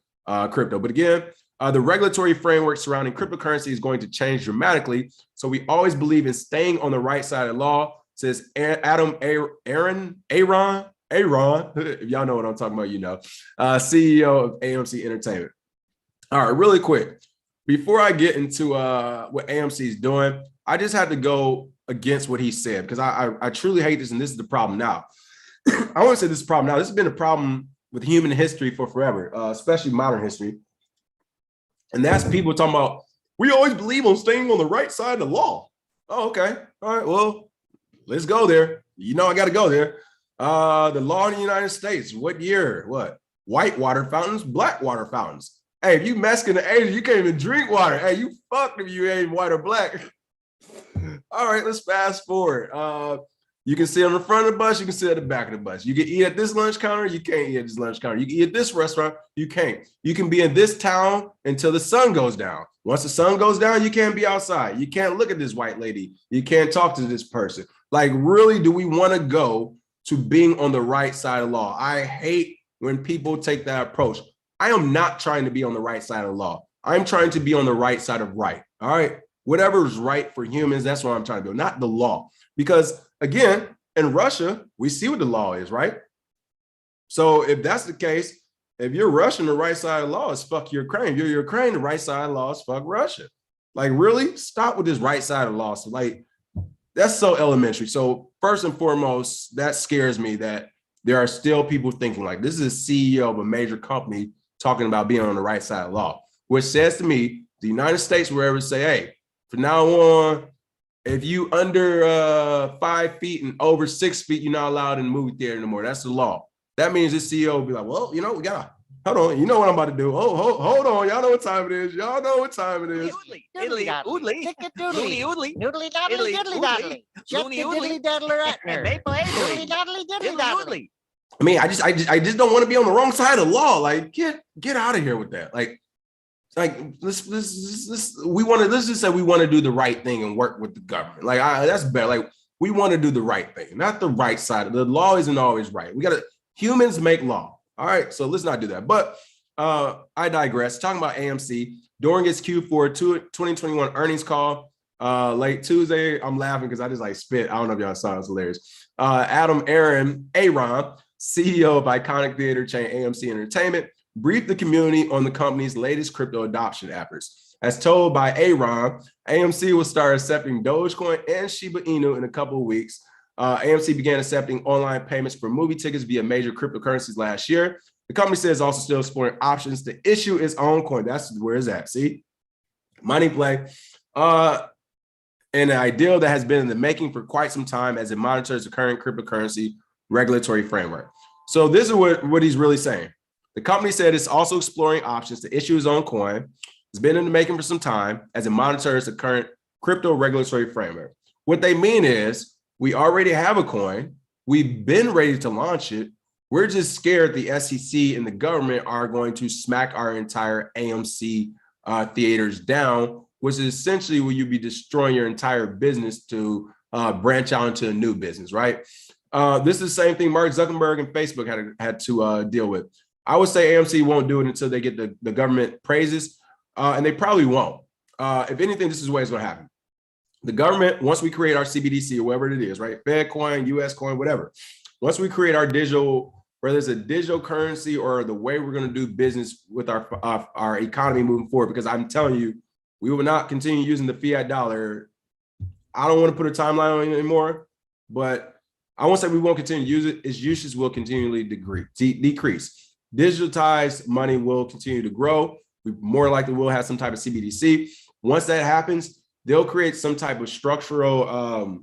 crypto. But again, the regulatory framework surrounding cryptocurrency is going to change dramatically. So we always believe in staying on the right side of law, says Adam Aaron, if y'all know what I'm talking about, CEO of AMC Entertainment. All right, really quick. Before I get into what AMC is doing, I just had to go against what he said because I truly hate this, and this is the problem now. I want to say this is a problem now. This has been a problem with human history for forever, especially modern history. And that's people talking about, we always believe on staying on the right side of the law. Oh, okay. All right, well, let's go there. I got to go there. The law in the United States, what year? What? White water fountains, black water fountains. Hey, if you Mexican or Asian, you can't even drink water. Hey, you fucked if you ain't white or black. All right, let's fast forward. You can sit on the front of the bus, you can sit at the back of the bus. You can eat at this lunch counter, you can't eat at this lunch counter. You can eat at this restaurant, you can't. You can be in this town until the sun goes down. Once the sun goes down, you can't be outside. You can't look at this white lady. You can't talk to this person. Really, do we want to go to being on the right side of law? I hate when people take that approach. I am not trying to be on the right side of law. I'm trying to be on the right side of right. All right. Whatever is right for humans, that's what I'm trying to do, not the law. Because again, in Russia, we see what the law is, right? So if that's the case, if you're Russian, the right side of the law is fuck Ukraine. If you're Ukraine, the right side of the law is fuck Russia. Really? Stop with this right side of the law. So that's so elementary. So first and foremost, that scares me that there are still people thinking this is a CEO of a major company talking about being on the right side of the law, which says to me, the United States will ever say, hey, from now on, If you under 5 feet and over 6 feet, you're not allowed in the movie theater anymore. That's the law. That means the CEO will be like, well, we got hold on. You know what I'm about to do. Oh, hold on. Y'all know what time it is. Y'all know what time it is. Doodly oodly, doodly oodly, noodly doodly, diddly doodly, just the diddly daddler Ratner, doodly doodly, diddly doodly. I mean, I just don't want to be on the wrong side of the law. Like, get out of here with that. Let's just say we want to do the right thing and work with the government. Like, that's better. Like, we want to do the right thing, not the right side. The law isn't always right. Humans make law. All right, so let's not do that. But I digress. Talking about AMC during its Q4 2021 earnings call late Tuesday. I'm laughing because I just like spit. I don't know if y'all saw it. It's hilarious. Aaron, CEO of iconic theater chain AMC Entertainment, briefed the community on the company's latest crypto adoption efforts. As told by Aaron, AMC will start accepting Dogecoin and Shiba Inu in a couple of weeks. AMC began accepting online payments for movie tickets via major cryptocurrencies last year. The company says also still exploring options to issue its own coin. That's where it's at. See, money play. And an ideal that has been in the making for quite some time as it monitors the current cryptocurrency regulatory framework. So this is what he's really saying. The company said it's also exploring options to issue its own coin. It's been in the making for some time as it monitors the current crypto regulatory framework. What they mean is we already have a coin. We've been ready to launch it. We're just scared the SEC and the government are going to smack our entire AMC theaters down, which is essentially where you'd be destroying your entire business to branch out into a new business, right? This is the same thing Mark Zuckerberg and Facebook had to deal with. I would say AMC won't do it until they get the government praises, and they probably won't. If anything, this is the way it's going to happen. The government, once we create our CBDC or whatever it is, right? Fed coin, US coin, whatever. Once we create our digital, whether it's a digital currency or the way we're going to do business with our economy moving forward, because I'm telling you, we will not continue using the fiat dollar. I don't want to put a timeline on it anymore, but I won't say we won't continue to use it. Its usage will continually decrease. Digitized money will continue to grow. We more likely will have some type of CBDC. Once that happens, they'll create some type of structural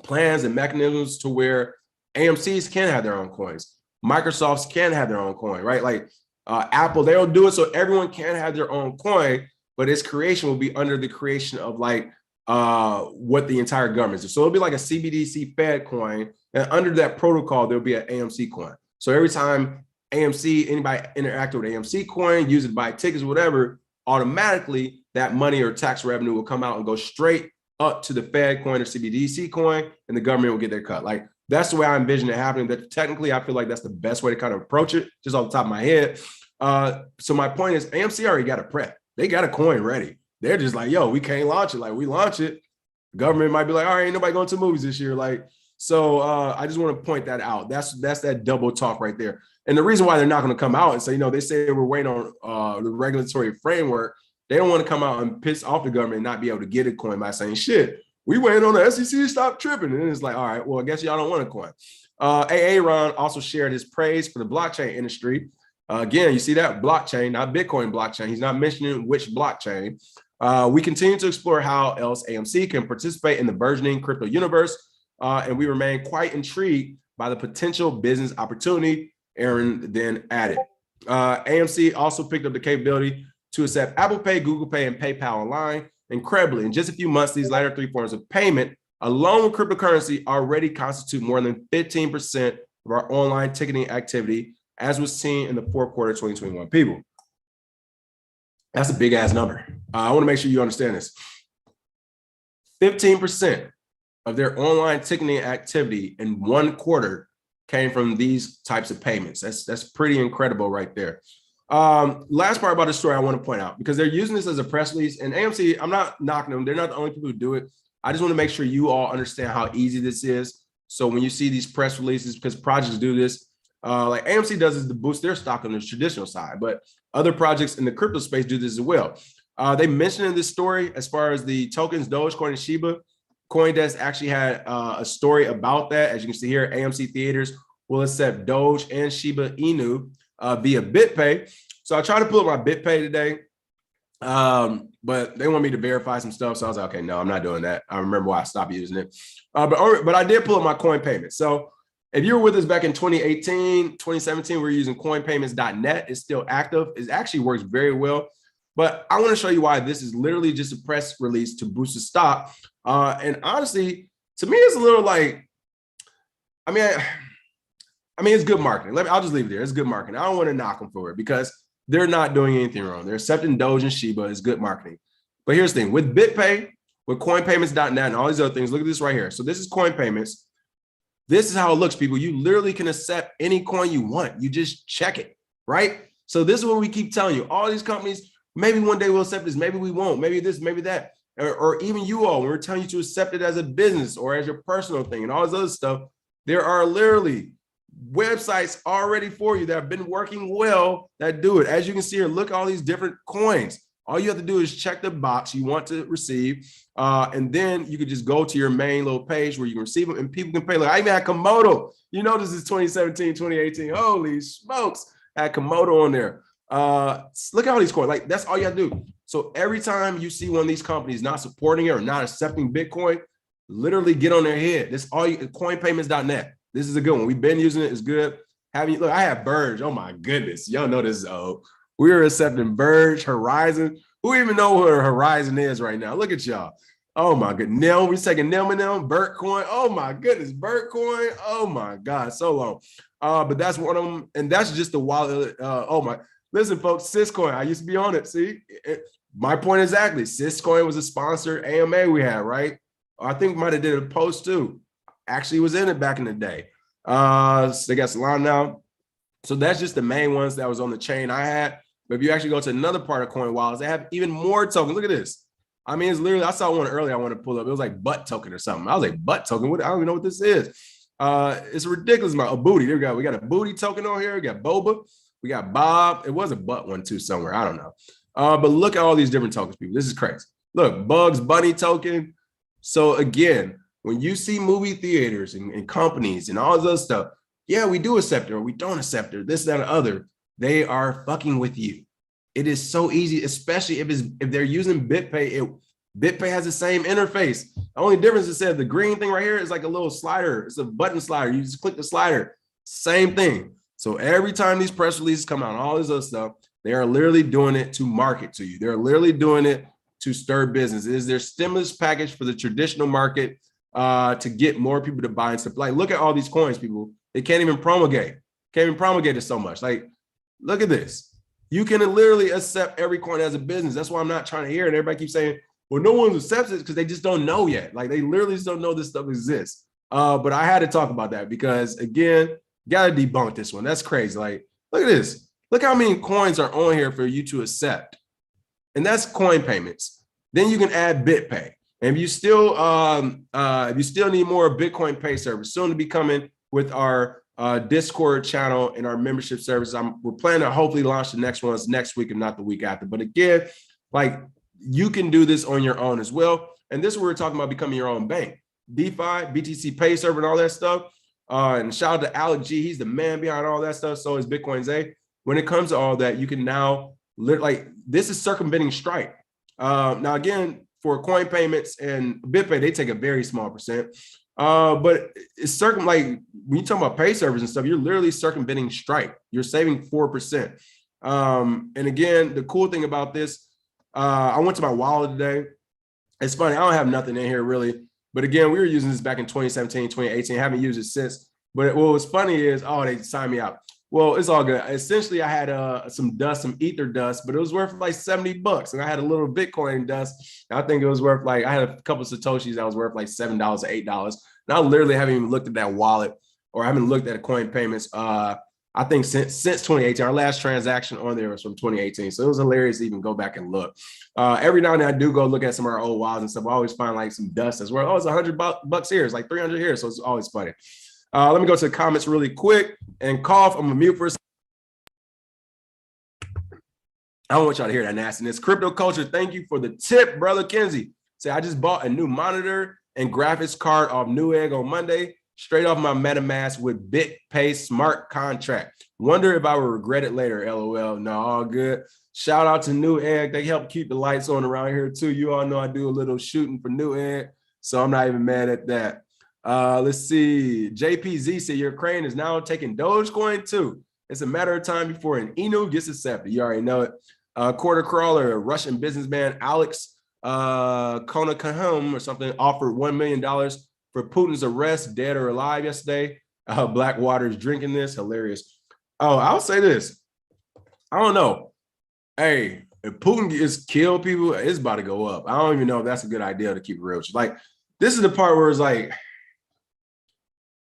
plans and mechanisms to where AMCs can have their own coins. Microsofts can have their own coin, right? Like Apple, they'll do it so everyone can have their own coin, but its creation will be under the creation of like what the entire government is. So it'll be like a CBDC Fed coin, and under that protocol, there'll be an AMC coin. So every time anybody interacted with AMC coin, use it, buy tickets, whatever, automatically that money or tax revenue will come out and go straight up to the Fed coin or CBDC coin, and the government will get their cut. Like that's the way I envision it happening. That technically, I feel like that's the best way to kind of approach it, just off the top of my head. So my point is, AMC already got a prep. They got a coin ready. They're just like, yo, we can't launch it. Like we launch it, the government might be like, all right, ain't nobody going to movies this year. Like, so I just want to point that out. That's that double talk right there. And the reason why they're not going to come out and say, they say we're waiting on the regulatory framework. They don't want to come out and piss off the government and not be able to get a coin by saying, shit, we waiting on the SEC to stop tripping. And it's like, all right, well, I guess y'all don't want a coin. Aaron also shared his praise for the blockchain industry. Again, you see that blockchain, not Bitcoin blockchain. He's not mentioning which blockchain. We continue to explore how else AMC can participate in the burgeoning crypto universe. And we remain quite intrigued by the potential business opportunity, Aaron then added. AMC also picked up the capability to accept Apple Pay, Google Pay, and PayPal online. Incredibly, in just a few months, these latter three forms of payment, alone with cryptocurrency, already constitute more than 15% of our online ticketing activity, as was seen in the fourth quarter of 2021. People, that's a big ass number. I want to make sure you understand this. 15% of their online ticketing activity in one quarter came from these types of payments. That's pretty incredible right there. Last part about the story I want to point out, because they're using this as a press release, and AMC, I'm not knocking them. They're not the only people who do it. I just want to make sure you all understand how easy this is. So when you see these press releases, because projects do this, like AMC does is to boost their stock on the traditional side, but other projects in the crypto space do this as well. They mentioned in this story, as far as the tokens, Dogecoin and Shiba, CoinDesk actually had a story about that. As you can see here, AMC theaters will accept Doge and Shiba Inu via BitPay. So I tried to pull up my BitPay today. But they want me to verify some stuff. So I was like, okay, no, I'm not doing that. I remember why I stopped using it. But I did pull up my coin payments. So if you were with us back in 2018, 2017, we were using coinpayments.net. It's still active. It actually works very well. But I want to show you why this is literally just a press release to boost the stock. And honestly, to me, it's a little like, I mean, it's good marketing. I'll just leave it there. It's good marketing. I don't want to knock them for it because they're not doing anything wrong. They're accepting DOGE and Shiba is good marketing. But here's the thing. With BitPay, with coinpayments.net and all these other things, look at this right here. So this is coin payments. This is how it looks, people. You literally can accept any coin you want. You just check it, right? So this is what we keep telling you. All these companies, maybe one day we'll accept this, maybe we won't, maybe this, maybe that. Or even you all, when we're telling you to accept it as a business or as your personal thing and all this other stuff, there are literally websites already for you that have been working well that do it. As you can see here, look at all these different coins. All you have to do is check the box you want to receive. And then you could just go to your main little page where you can receive them and people can pay. Like I even had Komodo. You know, this is 2017, 2018. Holy smokes. I had Komodo on there. Look at all these coins. Like that's all you have to do. So every time you see one of these companies not supporting it or not accepting Bitcoin, literally get on their head. This all you coinpayments.net. This is a good one. We've been using it. It's good. Look, I have Verge. Oh my goodness. Y'all know this is old. We are accepting Verge, Horizon. Who even know what Horizon is right now? Look at y'all. Oh my goodness. Nil, we're taking Nil and them, Bertcoin. Oh my goodness, Bertcoin. Oh my God, so long. But that's one of them, and that's just the wallet. Oh my, listen, folks, Syscoin. I used to be on it. See, my point exactly. Syscoin was a sponsor AMA we had, right? I think we might have did a post too. Actually was in it back in the day. So they got Solana now. So that's just the main ones that was on the chain I had. But if you actually go to another part of coin wallets, they have even more tokens. Look at this. I mean, it's literally, I saw one earlier I want to pull up. It was like butt token or something. I was like, butt token? What? I don't even know what this is. It's a ridiculous amount of booty. There we go. We got a booty token on here. We got Boba. We got Bob. It was a butt one too somewhere. I don't know. But look at all these different tokens, people. This is crazy. Look, Bugs Bunny token. So again, when you see movie theaters and companies and all this other stuff, yeah, we do accept it or we don't accept it, this, that, and the other. They are fucking with you. It is so easy, especially if they're using BitPay. BitPay has the same interface. The only difference is that the green thing right here is like a little slider. It's a button slider. You just click the slider. Same thing. So every time these press releases come out, all this other stuff, they are literally doing it to market to you. They're literally doing it to stir business. It is their stimulus package for the traditional market to get more people to buy and stuff. Like, look at all these coins, people. They can't even promulgate. Can't even promulgate it so much. Like, look at this. You can literally accept every coin as a business. That's why I'm not trying to hear it. Everybody keeps saying, well, no one accepts it because they just don't know yet. Like they literally just don't know this stuff exists. But I had to talk about that because again, got to debunk this one. That's crazy. Like, look at this. Look how many coins are on here for you to accept. And that's coin payments. Then you can add BitPay. And if you still need more Bitcoin Pay service, soon to be coming with our Discord channel and our membership service. We're planning to hopefully launch the next ones next week and not the week after. But again, like you can do this on your own as well. And this is where we're talking about becoming your own bank. DeFi, BTC Pay server and all that stuff. And shout out to Alec G. He's the man behind all that stuff. So is Bitcoin Zay. When it comes to all that, you can now like this is circumventing Stripe. Now again, for coin payments and BitPay, they take a very small percent. But it's like when you talk about pay service and stuff, you're literally circumventing Stripe. You're saving 4%. And again, the cool thing about this, I went to my wallet today. It's funny, I don't have nothing in here really. But again, we were using this back in 2017, 2018. I haven't used it since. But what was funny is, they signed me out. Well, it's all good. Essentially, I had some dust, some ether dust, but it was worth like $70. And I had a little Bitcoin dust. I think it was worth I had a couple of Satoshis that was worth like $7 or $8. And I literally haven't even looked at that wallet or I haven't looked at coin payments. I think since 2018, our last transaction on there was from 2018. So it was hilarious to even go back and look. Every now and then I do go look at some of our old wallets and stuff. I always find like some dust as well. Oh, it's $100 here. It's like 300 here. So it's always funny. Let me go to the comments really quick and cough. I'm gonna mute for a second. I don't want y'all to hear that nastiness. Crypto culture, thank you for the tip, brother Kenzie. Say, I just bought a new monitor and graphics card off Newegg on Monday, straight off my MetaMask with BitPay smart contract. Wonder if I will regret it later, LOL. No, all good. Shout out to New Egg. They help keep the lights on around here too. You all know I do a little shooting for New Egg, so I'm not even mad at that. Let's see. JPZ said Ukraine is now taking Dogecoin too. It's a matter of time before an Inu gets accepted. You already know it. Quarter crawler, Russian businessman Alex Konakahum or something offered $1 million for Putin's arrest, dead or alive, yesterday. Blackwater's drinking this. Hilarious. Oh, I'll say this. I don't know. Hey, if Putin is kill people, it's about to go up. I don't even know if that's a good idea to keep it real. Like, this is the part where it's like,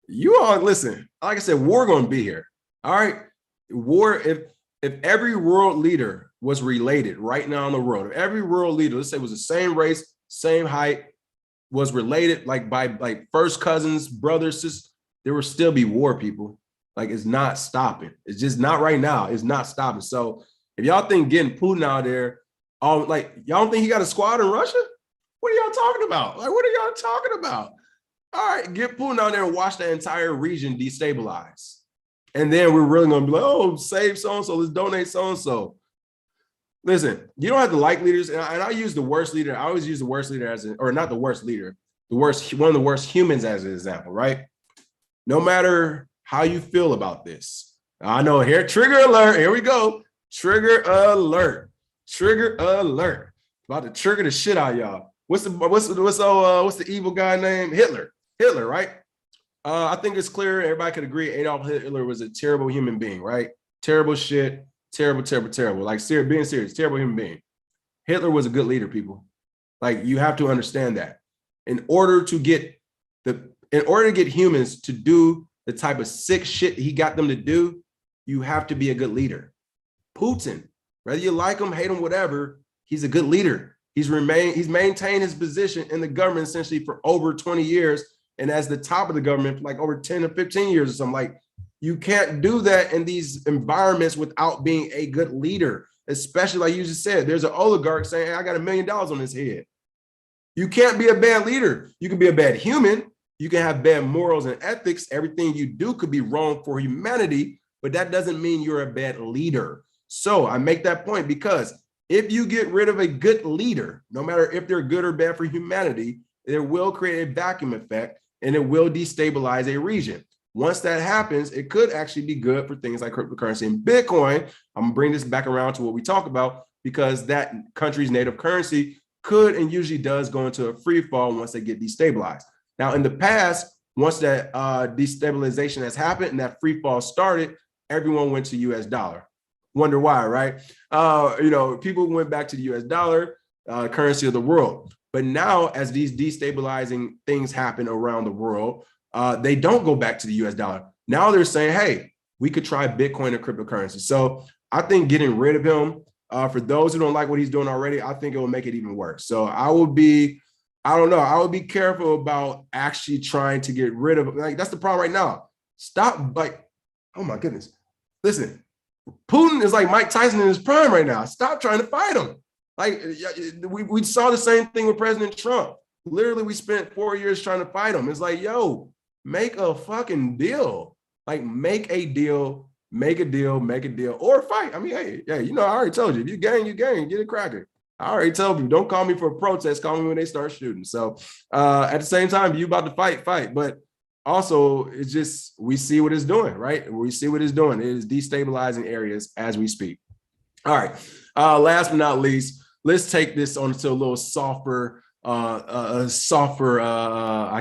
you all listen, like I said, war gonna be here. All right. War, if every world leader was related right now in the world, if every world leader, let's say was the same race, same height, was related like by like first cousins, brothers, sisters, there will still be war, people. Like, it's not stopping. It's just not right now. It's not stopping. So if y'all think getting Putin out there, y'all don't think he got a squad in Russia? What are y'all talking about? Like, what are y'all talking about? All right, get Putin out there and watch the entire region destabilize. And then we're really gonna be like, oh, save so-and-so, let's donate so-and-so. Listen, you don't have to like leaders, and I use the worst leader. I always use the worst leader or not the worst leader, one of the worst humans as an example, right? No matter how you feel about this. I know here, trigger alert, here we go. Trigger alert, trigger alert. About to trigger the shit out of y'all. What's the evil guy named Hitler, right? I think it's clear, everybody could agree Adolf Hitler was a terrible human being, right? Terrible shit, terrible. Like, being serious, terrible human being. Hitler was a good leader, people. Like, you have to understand that. In order to get humans to do the type of sick shit he got them to do, you have to be a good leader. Putin, whether you like him, hate him, whatever, he's a good leader. He's maintained his position in the government essentially for over 20 years. And as the top of the government, for like over 10 or 15 years or something. Like, you can't do that in these environments without being a good leader, especially like you just said, there's an oligarch saying, hey, I got $1 million on his head. You can't be a bad leader. You can be a bad human. You can have bad morals and ethics. Everything you do could be wrong for humanity, but that doesn't mean you're a bad leader. So I make that point because if you get rid of a good leader, no matter if they're good or bad for humanity, it will create a vacuum effect and it will destabilize a region. Once that happens, it could actually be good for things like cryptocurrency and Bitcoin. I'm gonna bring this back around to what we talk about because that country's native currency could and usually does go into a free fall once they get destabilized. Now, in the past, once that destabilization has happened and that free fall started, everyone went to US dollar. Wonder why, right? People went back to the US dollar, currency of the world. But now, as these destabilizing things happen around the world, they don't go back to the US dollar. Now they're saying, hey, we could try Bitcoin and cryptocurrency. So I think getting rid of him, for those who don't like what he's doing already, I think it will make it even worse. So I would be careful about actually trying to get rid of him. Like, that's the problem right now. Stop, like, oh my goodness. Listen, Putin is like Mike Tyson in his prime right now. Stop trying to fight him. Like, we saw the same thing with President Trump. Literally, we spent 4 years trying to fight him. It's like, yo, make a fucking deal. Like, make a deal, or fight. I mean, hey, I already told you, if you gang, get a cracker. I already told you, don't call me for a protest, call me when they start shooting. So at the same time, you about to fight. But also, it's just, we see what it's doing, right? We see what it's doing. It is destabilizing areas as we speak. All right, last but not least, let's take this on to a little softer, I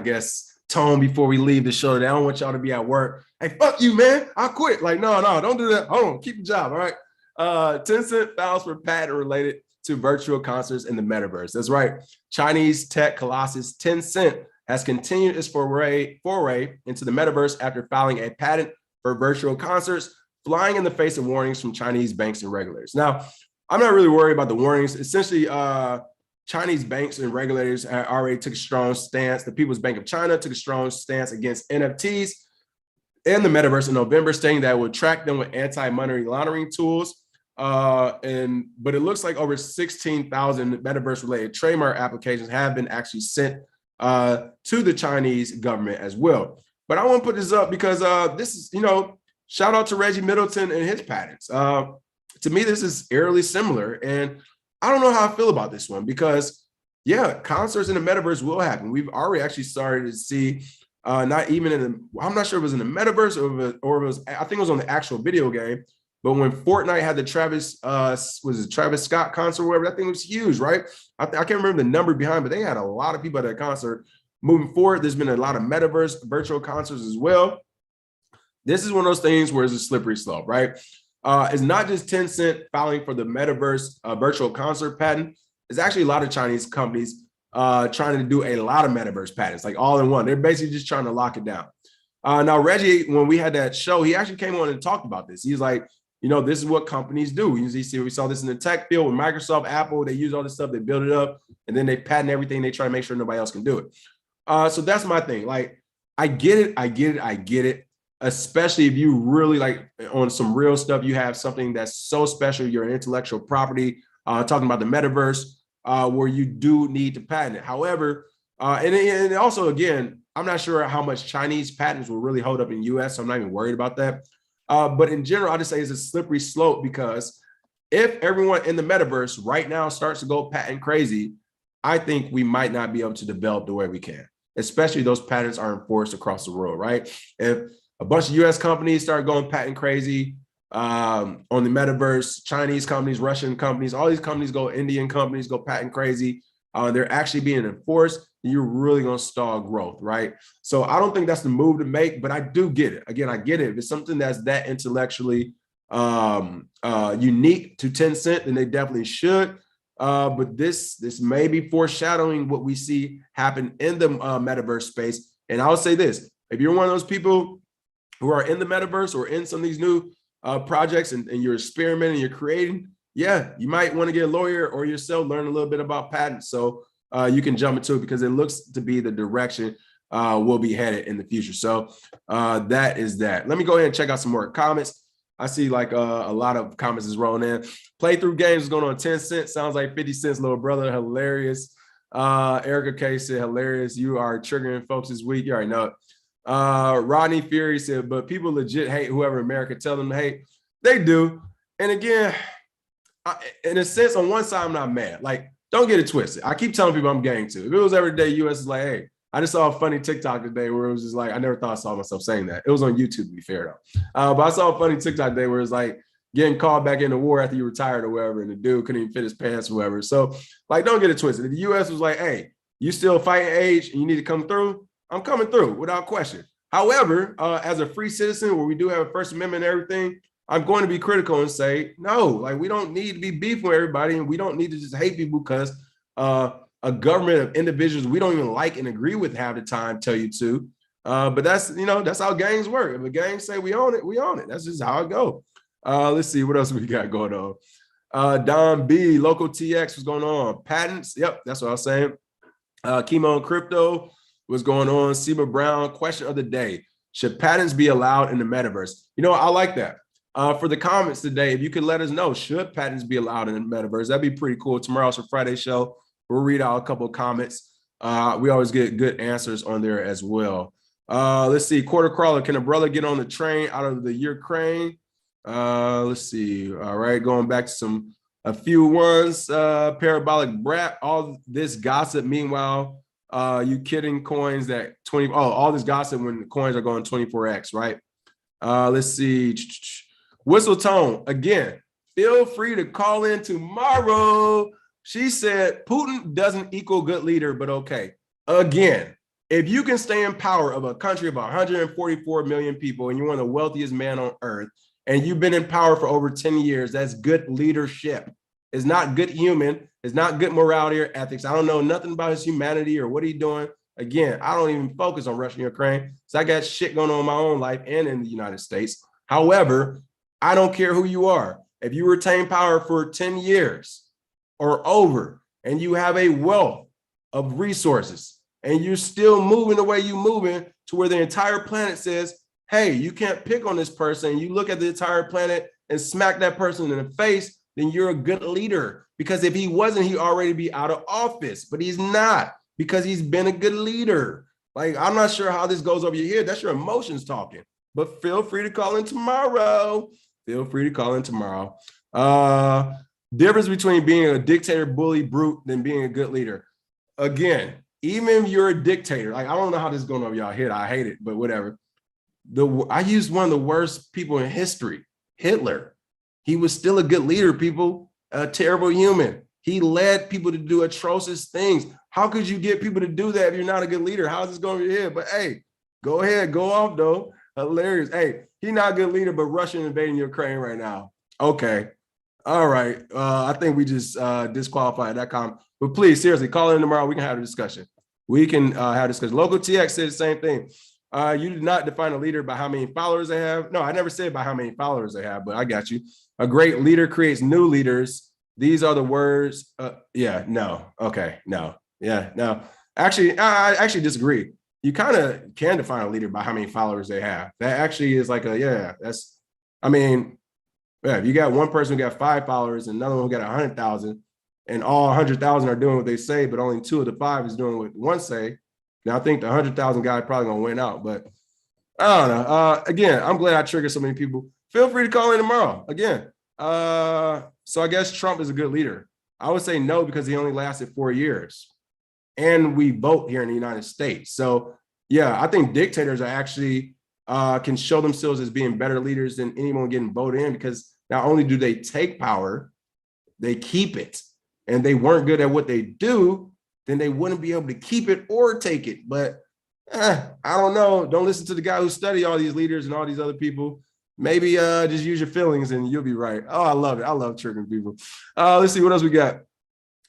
guess, tone before we leave the show today. I don't want y'all to be at work. Hey, fuck you, man. I quit. Like, no, don't do that. Hold on, keep your job, all right? Tencent files for patent related to virtual concerts in the metaverse. That's right. Chinese tech colossus Tencent has continued its foray into the metaverse after filing a patent for virtual concerts, flying in the face of warnings from Chinese banks and regulators. Now, I'm not really worried about the warnings. Essentially, Chinese banks and regulators already took a strong stance. The People's Bank of China took a strong stance against NFTs in the metaverse in November, stating that it would track them with anti-money laundering tools. But it looks like over 16,000 metaverse-related trademark applications have been actually sent to the Chinese government as well. But I want to put this up because this is, shout out to Reggie Middleton and his patents. to me, this is eerily similar. And I don't know how I feel about this one because, yeah, concerts in the metaverse will happen. We've already actually started to see, not even in the, I'm not sure if it was in the metaverse or it was, I think it was on the actual video game. But when Fortnite had the Travis Scott concert or whatever, that thing was huge, right? I can't remember the number behind, but they had a lot of people at that concert. Moving forward, there's been a lot of metaverse virtual concerts as well. This is one of those things where it's a slippery slope, right? It's not just Tencent filing for the metaverse virtual concert patent. It's actually a lot of Chinese companies trying to do a lot of metaverse patents, like all in one. They're basically just trying to lock it down. Now, Reggie, when we had that show, he actually came on and talked about this. He's like, you know, this is what companies do. We saw this in the tech field with Microsoft, Apple. They use all this stuff, they build it up, and then they patent everything. They try to make sure nobody else can do it. So that's my thing. Like, I get it. Especially if you really like on some real stuff, you have something that's so special, your intellectual property, talking about the metaverse, where you do need to patent it. However, and also, again, I'm not sure how much Chinese patents will really hold up in US, so I'm not even worried about that. But in general, I just say it's a slippery slope because if everyone in the metaverse right now starts to go patent crazy, I think we might not be able to develop the way we can, especially those patents are enforced across the world, right? If a bunch of US companies start going patent crazy on the metaverse, Chinese companies, Russian companies, all these companies go, Indian companies go patent crazy, they're actually being enforced, you're really going to stall growth, right? So I don't think that's the move to make, but I do get it. Again, I get it. If it's something that's that intellectually unique to Tencent, then they definitely should. But this may be foreshadowing what we see happen in the metaverse space. And I'll say this, if you're one of those people who are in the metaverse or in some of these new projects and you're experimenting, you're creating, yeah, you might want to get a lawyer or yourself learn a little bit about patents. So you can jump into it because it looks to be the direction we'll be headed in the future. So that is that. Let me go ahead and check out some more comments. I see like a lot of comments is rolling in. Playthrough games is going on 10 cents. Sounds like 50 cents, little brother. Hilarious. Erica K said, hilarious. You are triggering folks this week. You already know it. Rodney Fury said, but people legit hate whoever America tell them to hate. They do. And again, in a sense, on one side, I'm not mad. Like, don't get it twisted. I keep telling people I'm gang too. If it was every day, US is like, hey, I just saw a funny TikTok today where it was just like, I never thought I saw myself saying that. It was on YouTube, to be fair though. But I saw a funny TikTok today where it's like getting called back into war after you retired or whatever, and the dude couldn't even fit his pants or whatever. So, like, don't get it twisted. If the US was like, hey, you still fighting age and you need to come through, I'm coming through without question. However, as a free citizen where we do have a First Amendment and everything, I'm going to be critical and say, no, like we don't need to be beefing with everybody and we don't need to just hate people because a government of individuals we don't even like and agree with half the time tell you to. But that's, you know, that's how gangs work. If a gang say we own it, we own it. That's just how it goes. Let's see what else we got going on. Don B, Local TX, what's going on? Patents, yep, that's what I was saying. Chemo and Crypto, what's going on? Seba Brown, question of the day. Should patents be allowed in the metaverse? You know, I like that. For the comments today, if you could let us know, should patents be allowed in the metaverse? That'd be pretty cool. Tomorrow's a Friday show. We'll read out a couple of comments. We always get good answers on there as well. Let's see. Quarter crawler, can a brother get on the train out of the Ukraine? Let's see. All right, going back to a few ones. ParabolicBrap, all this gossip. Meanwhile, you kidding coins that 20. Oh, all this gossip when the coins are going 24x, right? Let's see. Whistle Tone, again, feel free to call in tomorrow. She said, Putin doesn't equal good leader, but okay. Again, if you can stay in power of a country of 144 million people and you're one of the wealthiest men on earth, and you've been in power for over 10 years, that's good leadership. It's not good human. It's not good morality or ethics. I don't know nothing about his humanity or what he's doing. Again, I don't even focus on Russia and Ukraine. So I got shit going on in my own life and in the United States. However, I don't care who you are. If you retain power for 10 years or over, and you have a wealth of resources, and you're still moving the way you're moving to where the entire planet says, hey, you can't pick on this person. You look at the entire planet and smack that person in the face, then you're a good leader. Because if he wasn't, he'd already be out of office, but he's not because he's been a good leader. Like, I'm not sure how this goes over your head. That's your emotions talking, but feel free to call in tomorrow. Feel free to call in tomorrow. Difference between being a dictator, bully, brute, than being a good leader. Again, even if you're a dictator, like I don't know how this is going over y'all head. I hate it, but whatever. I used one of the worst people in history, Hitler. He was still a good leader, people, a terrible human. He led people to do atrocious things. How could you get people to do that if you're not a good leader? How's this going over your head? But hey, go ahead, go off though. Hilarious. Hey, he's not a good leader, but Russia invading Ukraine right now. Okay. All right. I think we just disqualified that comment. But please, seriously, call in tomorrow. We can have a discussion. We can have a discussion. Local TX said the same thing. You did not define a leader by how many followers they have. No, I never said by how many followers they have, but I got you. A great leader creates new leaders. These are the words. Yeah, no. Okay, no. Yeah, no. Actually, I actually disagree. You kind of can define a leader by how many followers they have. That actually is like that's, I mean, yeah, if you got one person who got 5 followers and another one who got 100,000, and all 100,000 are doing what they say, but only 2 of the 5 is doing what one say. Now I think the 100,000 guy probably gonna win out, but I don't know. Again, I'm glad I triggered so many people. Feel free to call in tomorrow. Again, so I guess Trump is a good leader. I would say no because he only lasted 4 years, and we vote here in the United States. So yeah, I think dictators are actually can show themselves as being better leaders than anyone getting voted in, because not only do they take power, they keep it. And they weren't good at what they do, then they wouldn't be able to keep it or take it. But I don't know. Don't listen to the guy who studied all these leaders and all these other people. Maybe just use your feelings and you'll be right. Oh, I love it. I love triggering people. Let's see what else we got.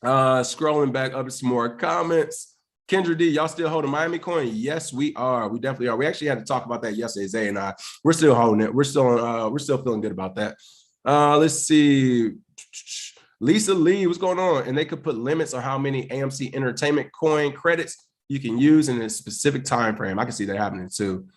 Scrolling back up to some more comments. Kendra D, y'all still holding Miami coin? Yes, we are. We definitely are. We actually had to talk about that yesterday, Zay and I. We're still holding it. We're still feeling good about that. Let's see. Lisa Lee, what's going on? And they could put limits on how many AMC Entertainment coin credits you can use in a specific time frame. I can see that happening too.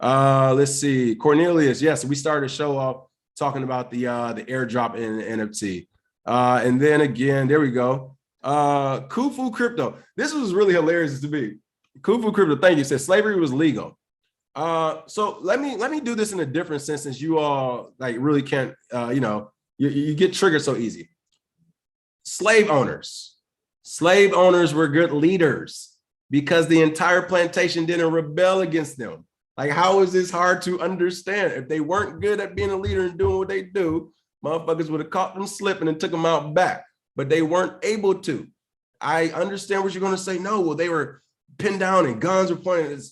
Let's see. Cornelius, yes, we started a show off talking about the airdrop in NFT. And then again, there we go. Kufu Crypto. This was really hilarious to me. Kufu Crypto, thank you. Said slavery was legal. So let me do this in a different sense, since you all like really can't, you get triggered so easy. Slave owners were good leaders because the entire plantation didn't rebel against them. Like, how is this hard to understand? If they weren't good at being a leader and doing what they do, motherfuckers would have caught them slipping and took them out back, but they weren't able to. I understand what you're going to say. No, well, they were pinned down and guns were pointed at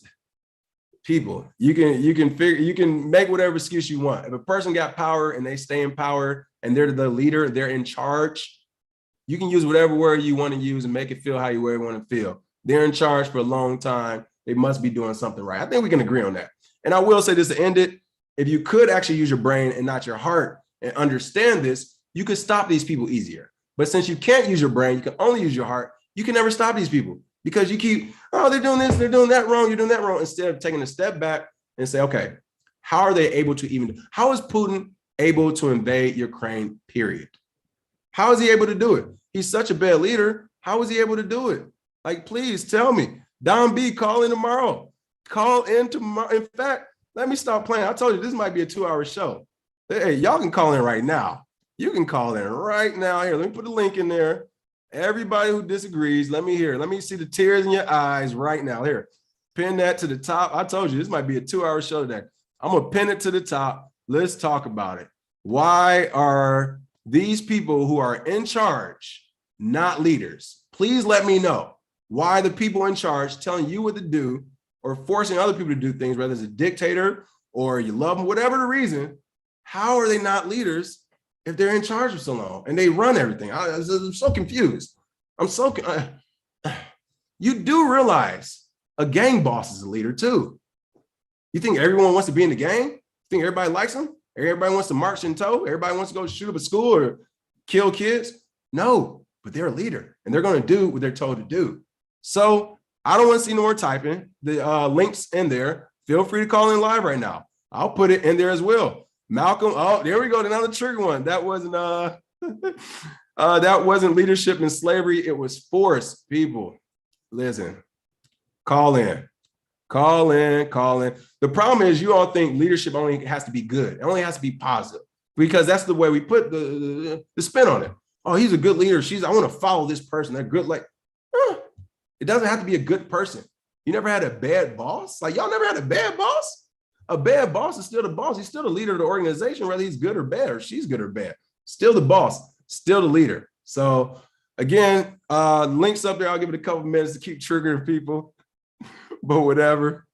people. You can make whatever excuse you want. If a person got power and they stay in power and they're the leader, they're in charge, you can use whatever word you want to use and make it feel how you want to feel. They're in charge for a long time. They must be doing something right. I think we can agree on that. And I will say this to end it. If you could actually use your brain and not your heart and understand this, you could stop these people easier. But since you can't use your brain, you can only use your heart, you can never stop these people because you keep, oh, they're doing this, they're doing that wrong, you're doing that wrong, instead of taking a step back and say, okay, how are they able to even, how is Putin able to invade Ukraine, period? How is he able to do it? He's such a bad leader. How is he able to do it? Like, please tell me. Don B, call in tomorrow. Call in tomorrow. In fact, let me stop playing. I told you this might be a 2-hour show. Hey, y'all can call in right now. You can call in right now. Here, let me put a link in there. Everybody who disagrees, let me hear. Let me see the tears in your eyes right now. Here, pin that to the top. I told you this might be a 2-hour show today. I'm going to pin it to the top. Let's talk about it. Why are these people who are in charge not leaders? Please let me know why the people in charge telling you what to do or forcing other people to do things, whether it's a dictator or you love them, whatever the reason, how are they not leaders if they're in charge for so long and they run everything? I'm so confused. You do realize a gang boss is a leader too. You think everyone wants to be in the gang? You think everybody likes them? Everybody wants to march in tow? Everybody wants to go shoot up a school or kill kids? No, but they're a leader and they're going to do what they're told to do. So I don't want to see no more typing. The link's in there. Feel free to call in live right now. I'll put it in there as well. Malcolm, oh, there we go. Another trigger one. That wasn't that wasn't leadership in slavery. It was force. People, listen, call in. Call in. The problem is you all think leadership only has to be good. It only has to be positive. because that's the way we put the spin on it. Oh, he's a good leader. I want to follow this person. They're good. Like, it doesn't have to be a good person. You never had a bad boss? Like, y'all never had a bad boss? A bad boss is still the boss. He's still the leader of the organization, whether he's good or bad, or she's good or bad. Still the boss, still the leader. So again, links up there. I'll give it a couple minutes to keep triggering people, but whatever.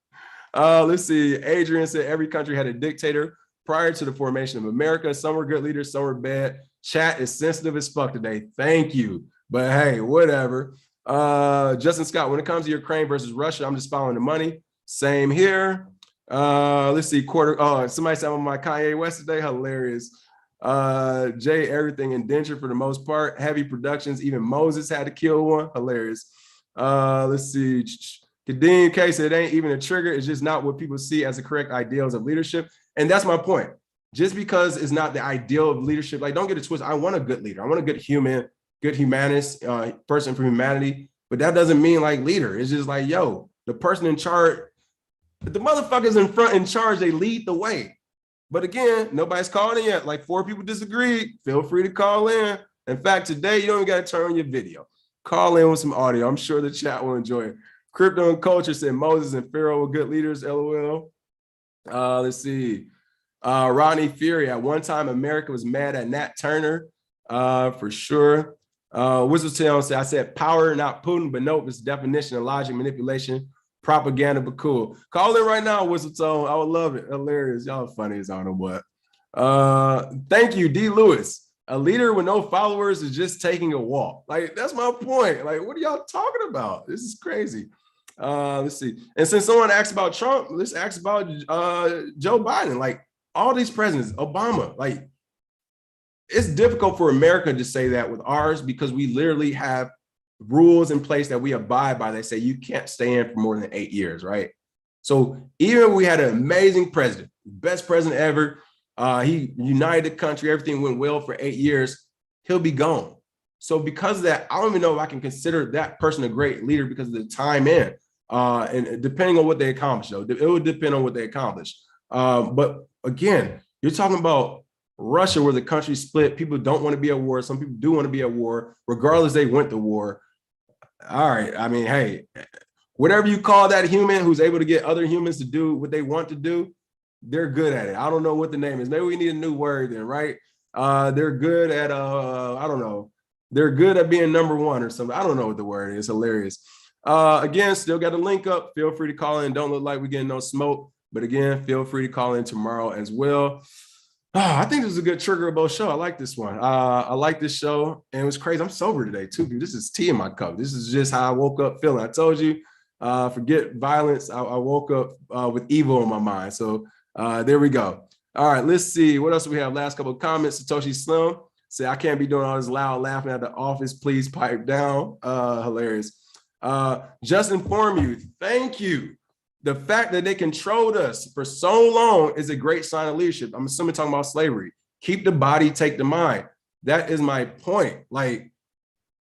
Let's see. Adrian said every country had a dictator prior to the formation of America. Some were good leaders, some were bad. Chat is sensitive as fuck today. Thank you. But hey, whatever. Justin Scott, when it comes to Ukraine versus Russia, I'm just following the money. Same here. Let's see. Somebody said I'm on my Kanye West today. Hilarious. Jay, everything indentured for the most part. Heavy productions. Even Moses had to kill one. Hilarious. Let's see. Kadeem K said it ain't even a trigger. It's just not what people see as the correct ideals of leadership. And that's my point. Just because it's not the ideal of leadership, like, don't get it twisted. I want a good leader. I want a good human, good humanist, person for humanity. But that doesn't mean like leader. It's just like, yo, the person in charge, if the motherfuckers in front in charge, they lead the way. But again, nobody's called in yet. Like 4 people disagreed. Feel free to call in. In fact, today, you don't even got to turn on your video. Call in with some audio. I'm sure the chat will enjoy it. Crypto and Culture said Moses and Pharaoh were good leaders, LOL. Let's see. Rodney Fury, at one time, America was mad at Nat Turner, for sure. Whistletail said, I said power, not Putin, but nope, it's definition of logic, manipulation, propaganda, but cool. Call in right now, Whistletail. I would love it. Hilarious. Y'all funny as I don't know what. Thank you, D. Lewis. A leader with no followers is just taking a walk. Like, that's my point. Like, what are y'all talking about? This is crazy. Let's see. And since someone asked about Trump, let's ask about Joe Biden. Like, all these presidents, Obama, like, it's difficult for America to say that with ours because we literally have rules in place that we abide by. They say you can't stay in for more than 8 years, right? So even if we had an amazing president, best president ever, he united the country, everything went well for 8 years, he'll be gone. So because of that, I don't even know if I can consider that person a great leader because of the time in, and depending on what they accomplish, though, it would depend on what they accomplish. But again, you're talking about Russia, where the country split. People don't want to be at war. Some people do want to be at war, regardless they went to war. All right. I mean, hey, whatever you call that human who's able to get other humans to do what they want to do, they're good at it. I don't know what the name is. Maybe we need a new word then, right? They're good at, I don't know. They're good at being number one or something. I don't know what the word is. Hilarious. Again, still got a link up. Feel free to call in. Don't look like we're getting no smoke. But again, feel free to call in tomorrow as well. I think this is a good triggerable show. I like this one. I like this show. And it was crazy. I'm sober today too. This is tea in my cup. This is just how I woke up feeling. I told you, forget violence. I woke up with evil in my mind. So there we go. All right, let's see. What else do we have? Last couple of comments. Satoshi Slim say, I can't be doing all this loud laughing at the office. Please pipe down. Hilarious. Just inform you. Thank you. The fact that they controlled us for so long is a great sign of leadership. I'm assuming talking about slavery. Keep the body, take the mind. That is my point. Like,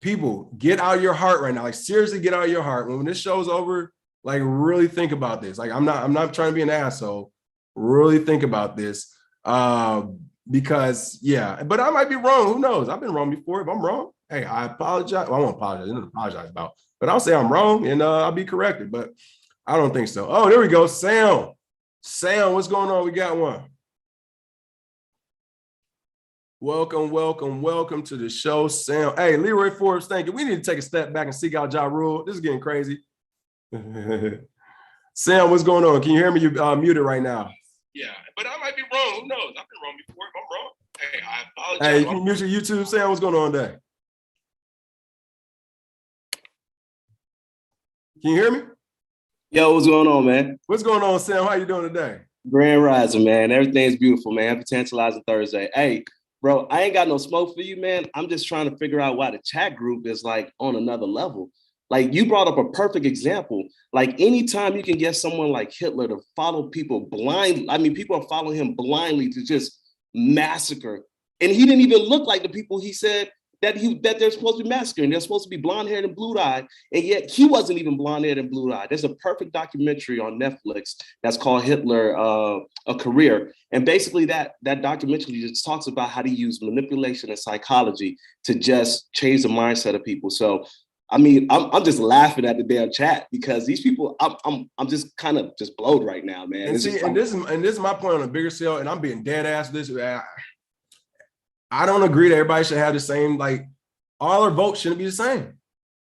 people, get out of your heart right now. Like, seriously, get out of your heart. When this show's over, like, really think about this. Like, I'm not trying to be an asshole. Really think about this. Because, yeah, but I might be wrong. Who knows? I've been wrong before. If I'm wrong, hey, I apologize. Well, I won't apologize. I don't apologize about. But I'll say I'm wrong and I'll be corrected. But I don't think so. Oh, there we go. Sam. Sam, what's going on? We got one. Welcome, welcome, welcome to the show, Sam. Hey, Leroy Forbes, thank you. We need to take a step back and seek out Ja Rule. This is getting crazy. Sam, what's going on? Can you hear me? You're muted right now. Yeah, but I might be wrong. Who knows? I've been wrong before. If I'm wrong, hey, I apologize. Hey, can you mute your YouTube? Sam, what's going on today? Can you hear me? Yo, what's going on, man? What's going on, Sam? How you doing today? Grand Rising, man. Everything's beautiful, man. Happy Tantalizing Thursday. Hey, bro, I ain't got no smoke for you, man. I'm just trying to figure out why the chat group is like on another level. Like, you brought up a perfect example. Like, anytime you can get someone like Hitler to follow people blindly, I mean, people are following him blindly to just massacre. And he didn't even look like the people he said that they're supposed to be masculine. They're supposed to be blonde-haired and blue-eyed, and yet he wasn't even blonde-haired and blue-eyed. There's a perfect documentary on Netflix that's called Hitler, A Career. And basically that documentary just talks about how to use manipulation and psychology to just change the mindset of people. So, I mean, I'm just laughing at the damn chat because these people, I'm just kind of just blowed right now, man. And see, and this is my point on a bigger scale, and I'm being dead ass with this. I don't agree that everybody should have the same, like, all our votes shouldn't be the same.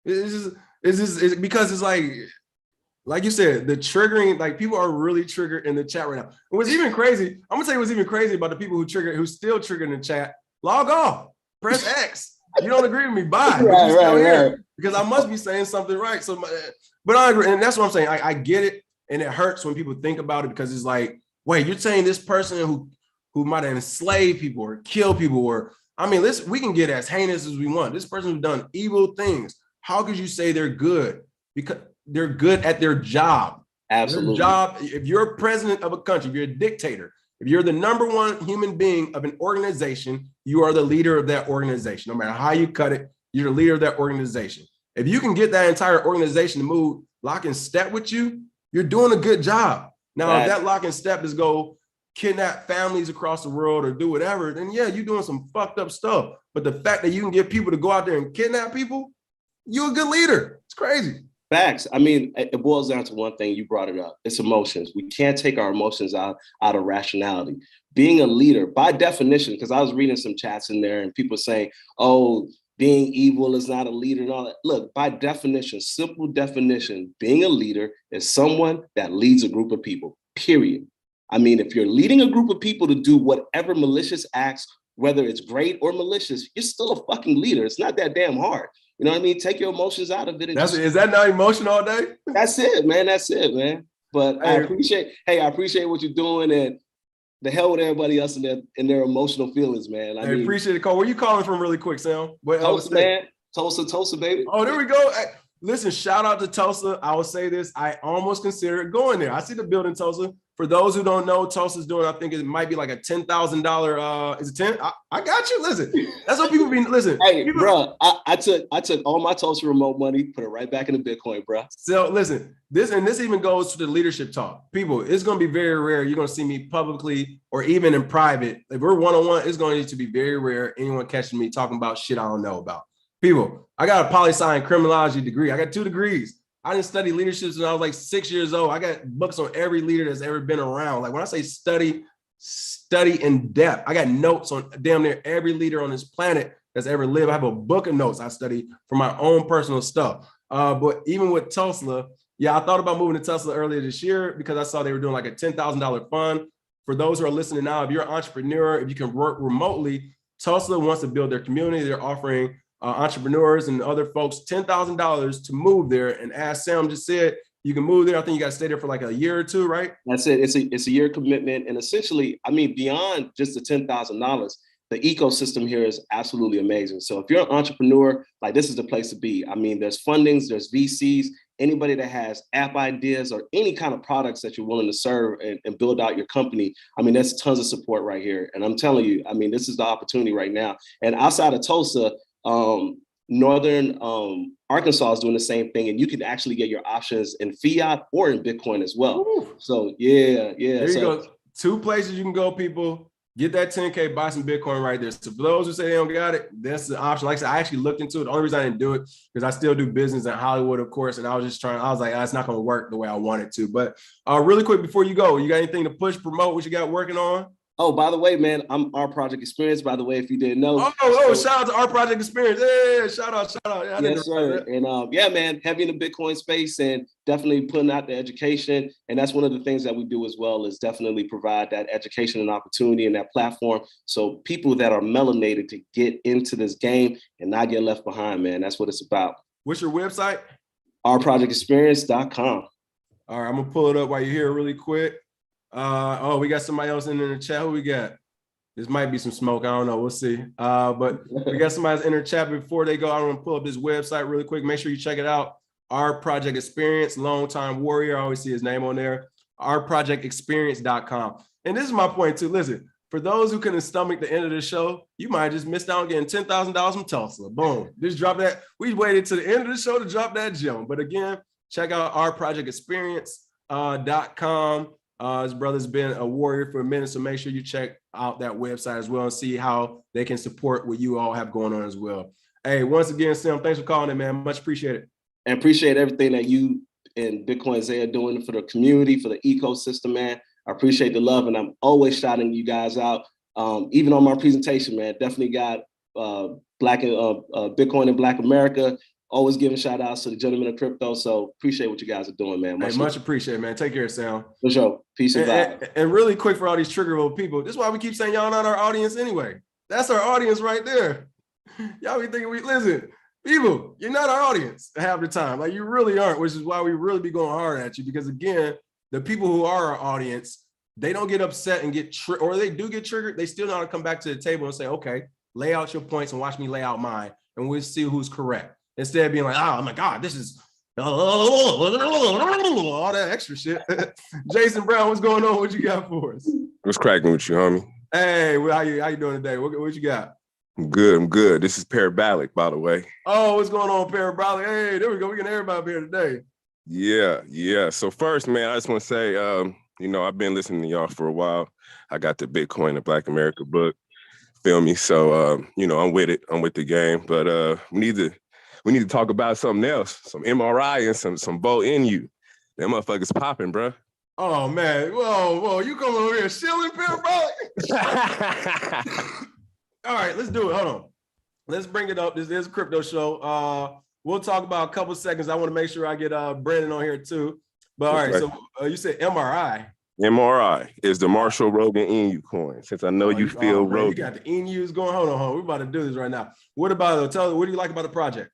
It's because it's like you said, the triggering, like, people are really triggered in the chat right now. And what's even crazy, I'm gonna tell you what's even crazy about the people who still triggered in the chat. Log off, press X. You don't agree with me, bye. Right. Because I must be saying something right. So, but I agree, and that's what I'm saying. I get it, and it hurts when people think about it because it's like, wait, you're saying this person who might have enslaved people or killed people, or I mean, we can get as heinous as we want. This person who's done evil things. How could you say they're good? Because they're good at their job. Absolutely. Their job. If you're a president of a country, if you're a dictator, if you're the number one human being of an organization, you are the leader of that organization. No matter how you cut it, you're the leader of that organization. If you can get that entire organization to move lock and step with you, you're doing a good job. Now, if that lock and step is go kidnap families across the world or do whatever, then yeah, you're doing some fucked up stuff. But the fact that you can get people to go out there and kidnap people, you're a good leader. It's crazy. Facts. I mean, it boils down to one thing. You brought it up. It's emotions. We can't take our emotions out of rationality. Being a leader, by definition, because I was reading some chats in there and people saying, oh, being evil is not a leader and all that. Look, by definition, simple definition, being a leader is someone that leads a group of people, period. I mean, if you're leading a group of people to do whatever malicious acts, whether it's great or malicious, you're still a fucking leader. It's not that damn hard. You know what I mean? Take your emotions out of it. Is that not emotion all day? That's it, man. That's it, man. But I appreciate what you're doing, and the hell with everybody else in their emotional feelings, man. I mean, appreciate it, Cole. Where you calling from really quick, Sam? Tulsa, man. Tulsa, baby. Oh, there we go. Hey, listen, shout out to Tulsa. I will say this. I almost considered going there. I see the building, Tulsa. For those who don't know, Tulsa's doing, I think it might be like a $10,000. Is it 10? I got you. Listen, that's what people be, listen. Hey, bro, I took all my Tulsa remote money, put it right back into Bitcoin, bro. So listen, this even goes to the leadership talk. People, it's going to be very rare. You're going to see me publicly or even in private. If we're one-on-one, it's going to be very rare. Anyone catching me talking about shit I don't know about. People, I got a poli-sci and criminology degree. I got 2 degrees. I didn't study leadership since I was like 6 years old. I got books on every leader that's ever been around. Like when I say study in depth, I got notes on damn near every leader on this planet that's ever lived. I have a book of notes I study for my own personal stuff. But even with Tulsa, yeah, I thought about moving to Tulsa earlier this year because I saw they were doing like a $10,000 fund. For those who are listening now, if you're an entrepreneur, if you can work remotely, Tulsa wants to build their community. They're offering entrepreneurs and other folks $10,000 to move there. And as Sam just said, you can move there. I think you got to stay there for like a year or 2, right? That's it. It's a year commitment. And essentially, I mean, beyond just the $10,000, the ecosystem here is absolutely amazing. So if you're an entrepreneur, like this is the place to be. I mean, there's fundings, there's VCs, anybody that has app ideas or any kind of products that you're willing to serve and build out your company. I mean, there's tons of support right here. And I'm telling you, I mean, this is the opportunity right now. And outside of Tulsa, Northern Arkansas is doing the same thing, and you can actually get your options in fiat or in Bitcoin as well. Ooh. So yeah. There you go. 2 places you can go, people. Get that 10K, buy some Bitcoin right there. So for those who say they don't got it, that's the option. Like I said, I actually looked into it. The only reason I didn't do it because I still do business in Hollywood, of course. And I was like, it's not going to work the way I want it to. But really quick before you go, you got anything to push, promote, what you got working on? Oh, by the way, man, I'm Yourprojectexperience, by the way, if you didn't know. Shout out to Yourprojectexperience. Yeah, shout out. Yeah, yes, sir. And yeah, man, heavy in the Bitcoin space and definitely putting out the education. And that's one of the things that we do as well is definitely provide that education and opportunity and that platform. So people that are melanated to get into this game and not get left behind, man. That's what it's about. What's your website? Yourprojectexperience.com. All right, I'm gonna pull it up while you're here really quick. We got somebody else in the chat. Who we got? This might be some smoke. I don't know. We'll see. But we got somebody in the chat. Before they go, I want to pull up this website really quick. Make sure you check it out. Yourprojectexperience, longtime warrior. I always see his name on there. Yourprojectexperience.com. And this is my point too. Listen, for those who couldn't stomach the end of the show, you might have just missed out on getting $10,000 from Tulsa. Boom. Just drop that. We waited to the end of the show to drop that gem. But again, check out ourprojectexperience.com. His brother's been a warrior for a minute, so make sure you check out that website as well and see how they can support what you all have going on as well. Hey, once again, Sim, thanks for calling in, man. Much appreciated. And appreciate everything that you and Bitcoin Zay are doing for the community, for the ecosystem, man. I appreciate the love, and I'm always shouting you guys out. Even on my presentation, man, definitely got Bitcoin in Black America. Always giving shout outs to the gentlemen of crypto. So appreciate what you guys are doing, man. Much appreciated, man. Take care, Sam. For sure. Peace and vibe. And really quick for all these triggerable people, this is why we keep saying y'all not our audience anyway. That's our audience right there. Y'all be thinking listen, people, you're not our audience half the time. Like you really aren't, which is why we really be going hard at you. Because again, the people who are our audience, they don't get upset and get or they do get triggered. They still know how to come back to the table and say, okay, lay out your points and watch me lay out mine, and we'll see who's correct. Instead of being like, oh my God, this is all that extra shit. Jason Brown, what's going on? What you got for us? What's cracking with you, homie? Hey, how you doing today? What you got? I'm good. This is Parabolic, by the way. Oh, what's going on, Parabolic? Hey, there we go. We can everybody up here today. Yeah. So first, man, I just want to say, I've been listening to y'all for a while. I got the Bitcoin in Black America book. Feel me? So, I'm with it. I'm with the game. But we need to talk about something else. Some MRI and some Bo in you. That motherfucker's popping, bro. Oh man, whoa, you coming over here shilling, Parabolic? All right, let's do it. Hold on. Let's bring it up. This is a crypto show. We'll talk about a couple seconds. I want to make sure I get Brennon on here too. But all right, so you said MRI. MRI is the Marshall Rogan Inu coin. Since I know you feel Rogan. You got the Inus going. Hold on. We're about to do this right now. What about what do you like about the project?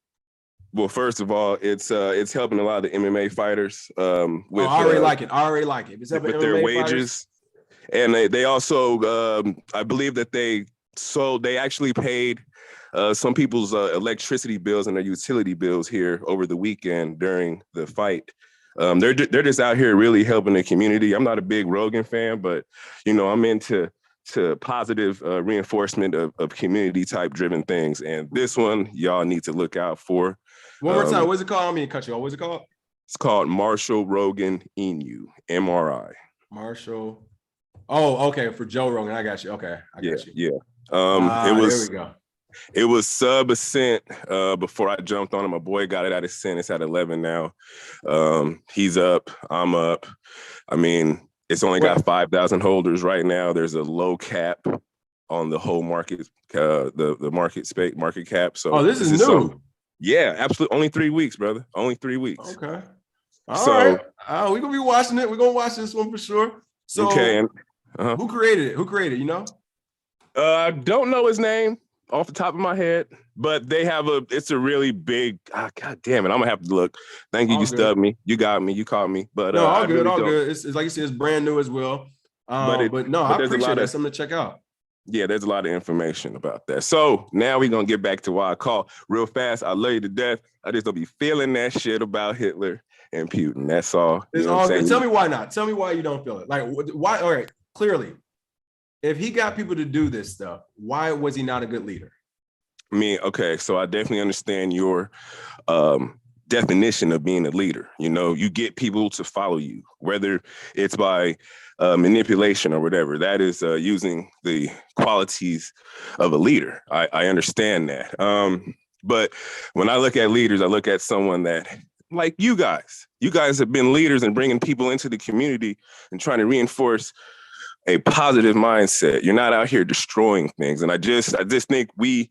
Well, first of all, it's helping a lot of the MMA fighters. I already like it. It's helping with MMA their wages, fighters. And they also, I believe that they actually paid some people's electricity bills and their utility bills here over the weekend during the fight. They're just out here really helping the community. I'm not a big Rogan fan, but I'm into positive reinforcement of community type driven things. And this one y'all need to look out for. One more time, what's it called? I mean, cut you off. What's it called? It's called Marshall Rogan Inu, MRI. Marshall. Oh, okay, for Joe Rogan. I got you. Okay, I got you. Yeah. There we go. It was sub a cent before I jumped on it. My boy got it at a cent. It's at 11 now. He's up. I'm up. I mean, it's only got 5,000 holders right now. There's a low cap on the whole market, the market cap. So this is new. Yeah, absolutely. Only 3 weeks, brother. Only 3 weeks. Okay. All right. We're gonna be watching it. We're gonna watch this one for sure. So okay. Who created it? I don't know his name off the top of my head, but it's a really big, God damn it. I'm gonna have to look. Thank you. You stubbed me. You got me. You caught me. But no, all good. It's like you said, it's brand new as well. I appreciate it. That's something to check out. Yeah, there's a lot of information about that. So now we're going to get back to why I call real fast. I love you to death. I just don't be feeling that shit about Hitler and Putin. That's all. It's all good. Tell me why not. Tell me why you don't feel it. Like, why? All right, clearly, if he got people to do this stuff, why was he not a good leader? I mean, okay, so I definitely understand your definition of being a leader. You get people to follow you, whether it's by manipulation or whatever. That is using the qualities of a leader. I understand that. But when I look at leaders, I look at someone that, like you guys have been leaders and bringing people into the community and trying to reinforce a positive mindset. You're not out here destroying things. And I just think we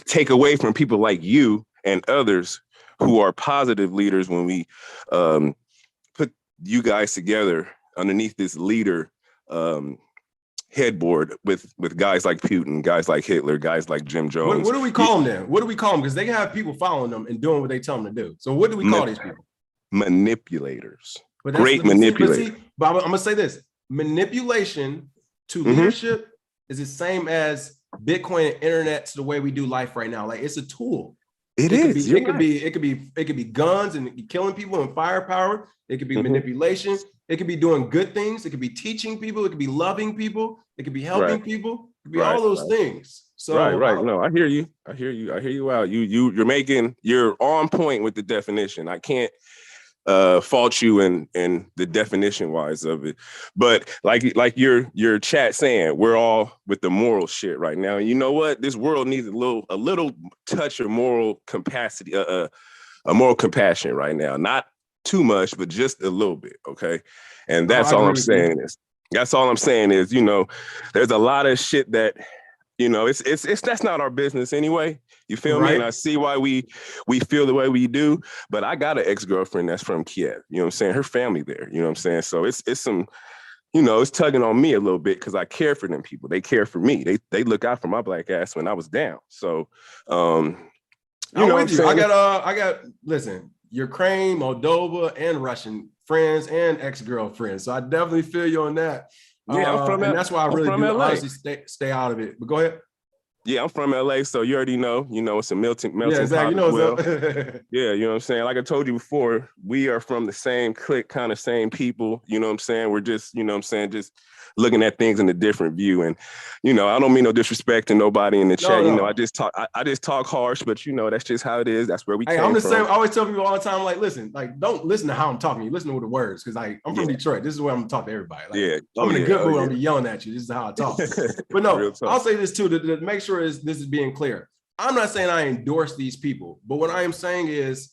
take away from people like you and others who are positive leaders when we put you guys together underneath this leader headboard with guys like Putin, guys like Hitler, guys like Jim Jones. What do we call them then? What do we call them? Because they have people following them and doing what they tell them to do. So what do we call these people? Manipulators. Great manipulators. But I'm going to say this. Manipulation to leadership is the same as Bitcoin and internet to the way we do life right now. Like, it's a tool. It could be guns and killing people and firepower. It could be manipulation. It could be doing good things. It could be teaching people. It could be loving people. It could be helping people. It could be all those things. So right. No, I hear you. I hear you out. You're on point with the definition. I can't fault you in the definition wise of it. But like your chat saying, we're all with the moral shit right now. And you know what? This world needs a little touch of moral capacity, a moral compassion right now. Not too much, but just a little bit. Okay. And that's all I'm saying is, there's a lot of shit that, it's that's not our business anyway. You feel me? And I see why we feel the way we do. But I got an ex-girlfriend that's from Kiev. You know what I'm saying? Her family there. You know what I'm saying? So it's some, it's tugging on me a little bit because I care for them people. They care for me. They look out for my black ass when I was down. So I'm with you. I got listen, Ukraine, Moldova, and Russian friends and ex-girlfriends. So I definitely feel you on that. Yeah, I'm from and that's why I really do honestly stay out of it. But go ahead. Yeah, I'm from LA, so you already know. It's a melting yeah, exactly. pot as well. Yeah, you know what I'm saying? Like I told you before, we are from the same clique, kind of same people. You know what I'm saying? We're just, just looking at things in a different view. And, I don't mean no disrespect to nobody in the chat. No. I just talk harsh, but that's just how it is. That's where we came I'm the from. same. I always tell people all the time, like, listen, like, don't listen to how I'm talking to you. Listen to the words. Cause I'm from Detroit. This is where I'm gonna talk to everybody. Like, I'm in a good mood. I'm gonna be yelling at you. This is how I talk. But no, I'll say this too, to make sure this is being clear. I'm not saying I endorse these people, but what I am saying is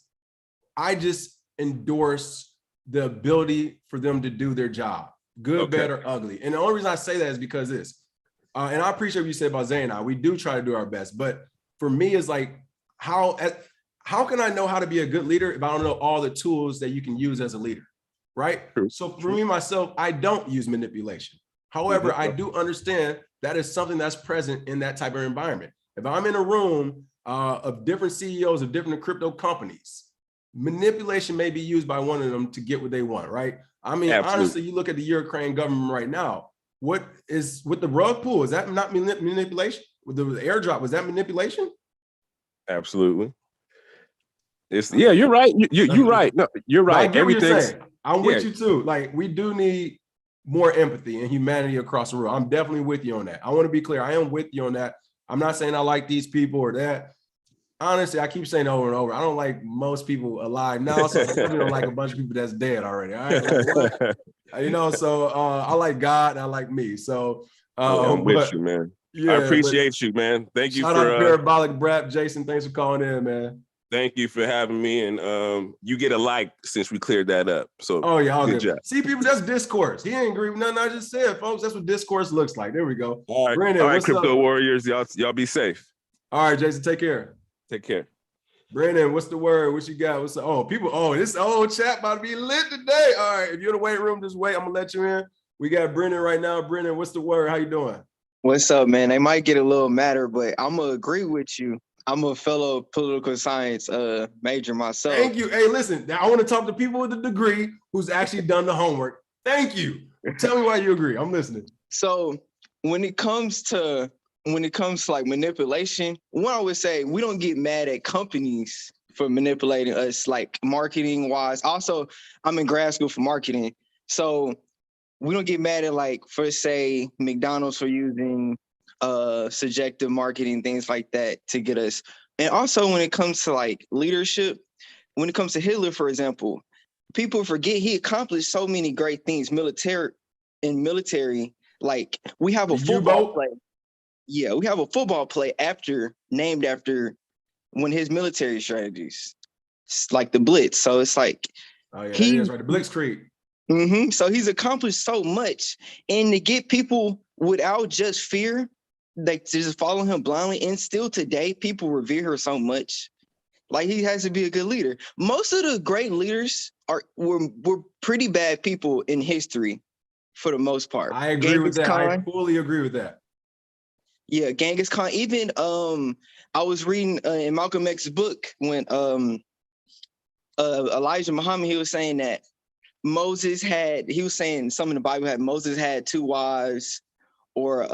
I just endorse the ability for them to do their job. Good, bad, or ugly. And the only reason I say that is because this, and I appreciate what you said about Zay and I, we do try to do our best, but for me, it's like, how can I know how to be a good leader if I don't know all the tools that you can use as a leader, right? So for me, myself, I don't use manipulation. However, I do understand that is something that's present in that type of environment. If I'm in a room of different CEOs of different crypto companies, manipulation may be used by one of them to get what they want, right? I mean, honestly, you look at the Ukraine government right now, with the rug pull, is that not manipulation? With the airdrop, was that manipulation? Absolutely. You're right. You're right. No, you're right. I'm with you too. Like, we do need more empathy and humanity across the world. I'm definitely with you on that. I want to be clear. I am with you on that. I'm not saying I like these people or that. Honestly, I keep saying over and over, I don't like most people alive now, so I definitely don't like a bunch of people that's dead already. All right, so I like God and I like me. So I'm with you, man. Yeah, I appreciate you, man. Thank you for ParabolicBrap. Jason, thanks for calling in, man. Thank you for having me, and you get a like since we cleared that up. So good job. See, people, that's discourse. He ain't agree with nothing I just said, folks. That's what discourse looks like. There we go. All right, Brennon, crypto warriors, y'all be safe. All right, Jason, take care. Take care. Brennon, what's the word? What you got? This old chat about to be lit today. All right, if you're in the waiting room, just wait. I'm gonna let you in. We got Brennon right now. Brennon, what's the word? How you doing? What's up, man? They might get a little madder, but I'm gonna agree with you. I'm a fellow political science major myself. Thank you. Hey, listen, I want to talk to people with a degree who's actually done the homework. Thank you. Tell me why you agree. I'm listening. So when it comes to like manipulation, one I would say we don't get mad at companies for manipulating us, like marketing wise. Also, I'm in grad school for marketing. So we don't get mad at, like, for say McDonald's for using subjective marketing, things like that to get us. And also when it comes to like leadership, when it comes to Hitler, for example, people forget he accomplished so many great things military. Like, we have a football play. Yeah, we have a football play named after one of his military strategies. It's like the Blitz. So it's like he is right, the Blitzkrieg. So he's accomplished so much, and to get people without just fear, like, to just follow him blindly, and still today people revere her so much. Like, he has to be a good leader. Most of the great leaders were pretty bad people in history, for the most part. I agree with that. I fully agree with that. Yeah, Genghis Khan. Even I was reading in Malcolm X's book when Elijah Muhammad, he was saying that he was saying some in the Bible had Moses had 2 wives, or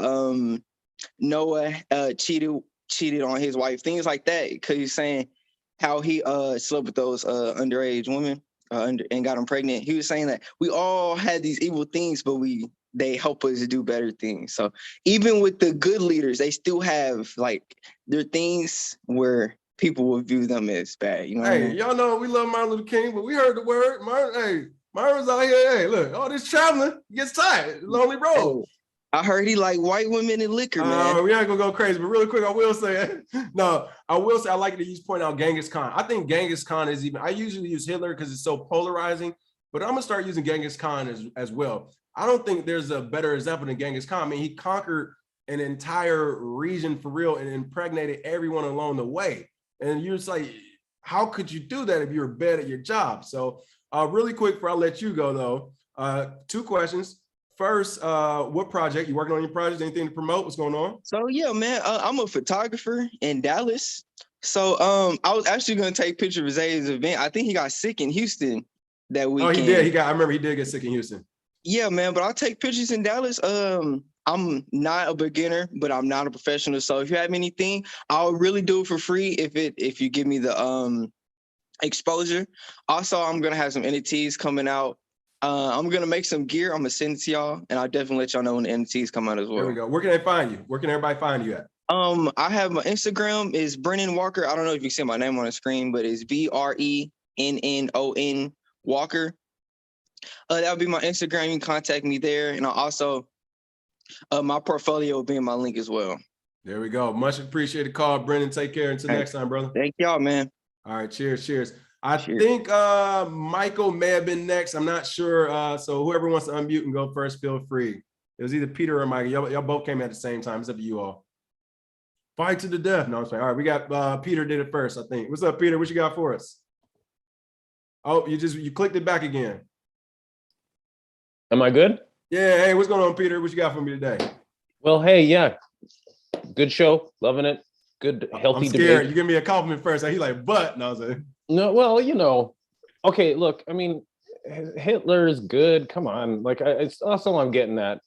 Noah cheated on his wife, things like that, because he's saying how he slept with those underage women and got them pregnant. He was saying that we all had these evil things, but they help us do better things. So even with the good leaders, they still have like their things where people will view them as bad. You know what I mean? Y'all know we love Martin Luther King, but we heard the word. Martin was out here. Hey, look, all this traveling gets tired. Lonely road. I heard he like white women and liquor, man. We're not gonna go crazy, but really quick, I will say I like that you point out Genghis Khan. I think Genghis Khan is I usually use Hitler because it's so polarizing, but I'm gonna start using Genghis Khan as well. I don't think there's a better example than Genghis Khan. I mean, he conquered an entire region for real and impregnated everyone along the way. And you're just like, how could you do that if you're bad at your job? So really quick before I let you go though, 2 questions. First, what project? You working on your project? Anything to promote? What's going on? So yeah, man, I'm a photographer in Dallas. So I was actually gonna take pictures of Zay's event. I think he got sick in Houston that weekend. Oh, he did. I remember he did get sick in Houston. Yeah, man, but I'll take pictures in Dallas. I'm not a beginner, but I'm not a professional. So if you have anything, I'll really do it for free if you give me the exposure. Also, I'm gonna have some NFTs coming out. I'm gonna make some gear. I'm gonna send it to y'all, and I'll definitely let y'all know when the NFTs come out as well. There we go. Where can they find you? Where can everybody find you at? I have my Instagram is Brennon Walker. I don't know if you see my name on the screen, but it's BRENNON Walker. That'll be my Instagram. You can contact me there, and I'll also my portfolio will be in my link as well. There we go. Much appreciated call, Brennan. Take care until next time, brother. Thank y'all, man. All right, cheers. I think Michael may have been next. I'm not sure. So whoever wants to unmute and go first, feel free. It was either Peter or Michael. Y'all both came at the same time. It's up to you all. Fight to the death. No, I'm sorry. All right, we got Peter did it first, I think. What's up, Peter? What you got for us? Oh, you clicked it back again. Am I good? Yeah. Hey, what's going on, Peter? What you got for me today? Well, hey, yeah. Good show. Loving it. Good, healthy I'm scared. debate. You give me a compliment first. He like, but no, I was like, No, well, okay, look, I mean, Hitler is good. Come on. Like, it's also I'm getting at.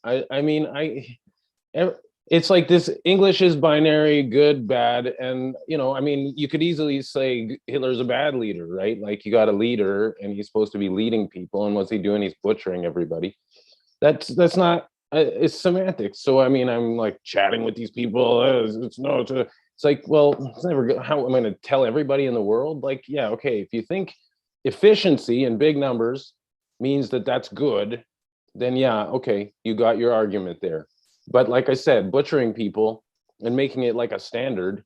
It's like this English is binary, good, bad. And, I mean, you could easily say Hitler's a bad leader, right? Like you got a leader and he's supposed to be leading people. And what's he doing? He's butchering everybody. That's not, it's semantics. So, I mean, I'm like chatting with these people. It's like, well, it's never good. How am I going to tell everybody in the world? Like, yeah, okay. If you think efficiency and big numbers means that that's good, then yeah, okay, you got your argument there. But like I said, butchering people and making it like a standard,